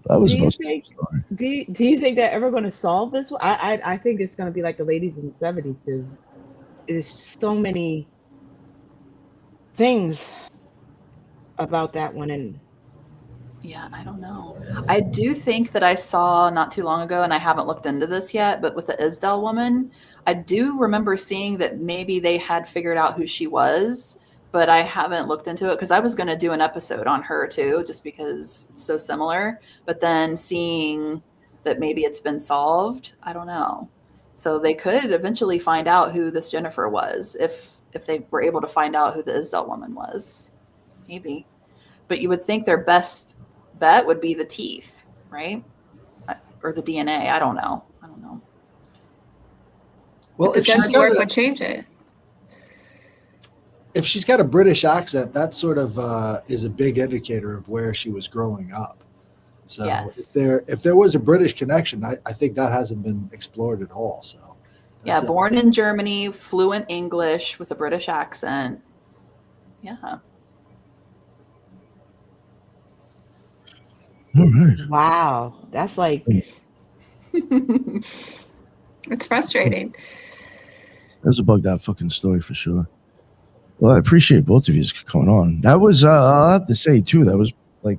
That was Do you most think? of the story. Do you think they're ever going to solve this one? I think it's going to be like the ladies in the 70s, because there's so many things about that one. And Yeah, I don't know. I do think that I saw not too long ago, and I haven't looked into this yet, but with the Isdell woman, I do remember seeing that maybe they had figured out who she was, but I haven't looked into it because I was going to do an episode on her too, just because it's so similar. But then seeing that maybe it's been solved, I don't know. So they could eventually find out who this Jennifer was if they were able to find out who the Isdell woman was, maybe. But you would think their best bet would be the teeth, right? Or the DNA. I don't know. Well, If if she's doesn't got work, would change it. if she's got a British accent, that sort of is a big indicator of where she was growing up. So Yes. if there was a British connection, I think that hasn't been explored at all. So Yeah, that's it. born in Germany, fluent English with a British accent. Yeah. All right. Wow, that's like It's frustrating. That was a bugged out fucking story for sure. Well, I appreciate both of you coming on. That was, I'll have to say too, that was like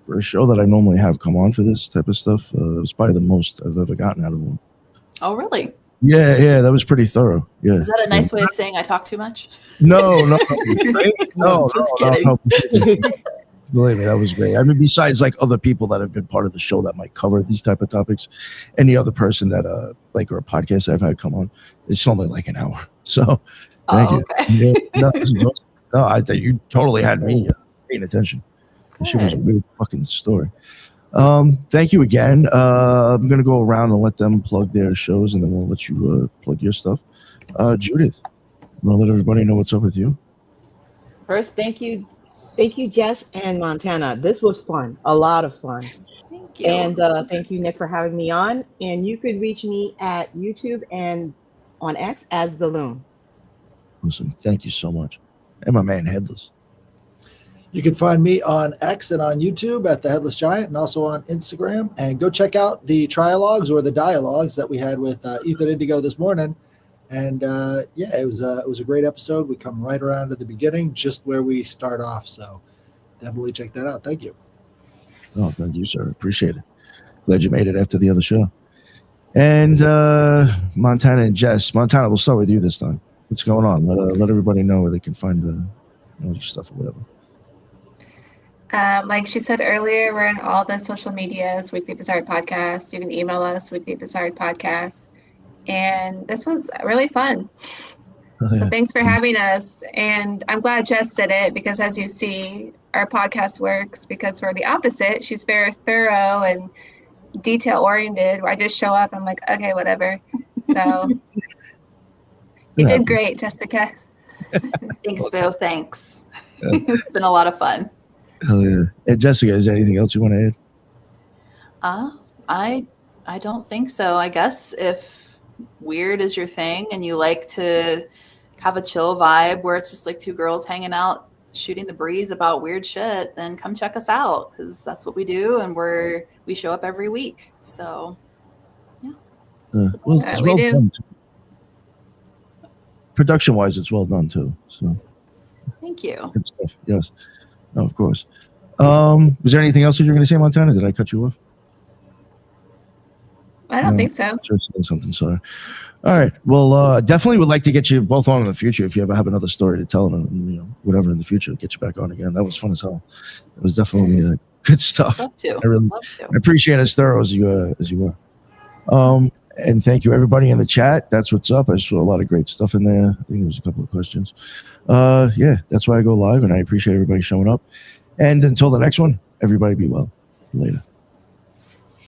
for a show that I normally have come on for this type of stuff. That was probably the most I've ever gotten out of one. Oh, really? Yeah, that was pretty thorough. Yeah. Is that a nice way of saying I talk too much? No, no, Just kidding. Believe me, that was great. I mean, besides like other people that have been part of the show that might cover these type of topics, any other person that like or a podcast I've had come on, it's only like an hour. So thank you. Okay. Yeah, no, this is awesome. No, I think you totally had me paying attention. She was a Good. really fucking story. Thank you again. I'm gonna go around and let them plug their shows, and then we'll let you plug your stuff. Judith, I'm gonna let everybody know what's up with you. first. Thank you, Jess and Montana. This was fun, a lot of fun. Thank you. And thank you, Nick, for having me on. And you could reach me at YouTube and on X as The Loon. Awesome. Thank you so much. And my man Headless. You can find me on X and on YouTube at The Headless Giant and also on Instagram. And go check out the trialogues or the dialogues that we had with Ethan Indigo this morning. And yeah, it was a great episode. We come right around to the beginning, just where we start off. So definitely check that out. Thank you. Oh, thank you, sir. Appreciate it. Glad you made it after the other show. And Montana and Jess. Montana, we'll start with you this time. What's going on? Let everybody know where they can find your stuff or whatever. Like she said earlier, we're on all the social medias, Weekly Bizarre Podcast. You can email us, Weekly Bizarre Podcast. And this was really fun. Oh, yeah. So thanks for having us. And I'm glad Jess did it because, as you see, our podcast works because we're the opposite. She's very thorough and detail oriented. Where I just show up, I'm like, okay, whatever. So you did great, Jessica. Thanks, Bill. Thanks. Yeah. It's been a lot of fun. Hell yeah. And Jessica, is there anything else you want to add? I don't think so. I guess if weird is your thing and you like to have a chill vibe where it's just like two girls hanging out shooting the breeze about weird shit, then come check us out because that's what we do and we show up every week. So yeah. Well, it's we well do. done too. Production wise, it's well done too. So Thank you. good stuff. Yes. No, of course. Was there anything else that you were going to say, Montana? Did I cut you off? I don't think so. Sure, saying something. Sorry. All right. Well, definitely would like to get you both on in the future if you ever have another story to tell, and whatever in the future, get you back on again. That was fun as hell. It was definitely good stuff. Love to. I really Love to. I appreciate it as thorough as you were. And thank you everybody in the chat. That's what's up. I saw a lot of great stuff in there. I think there was a couple of questions. Yeah, that's why I go live, and I appreciate everybody showing up. And until the next one, everybody be well. Later.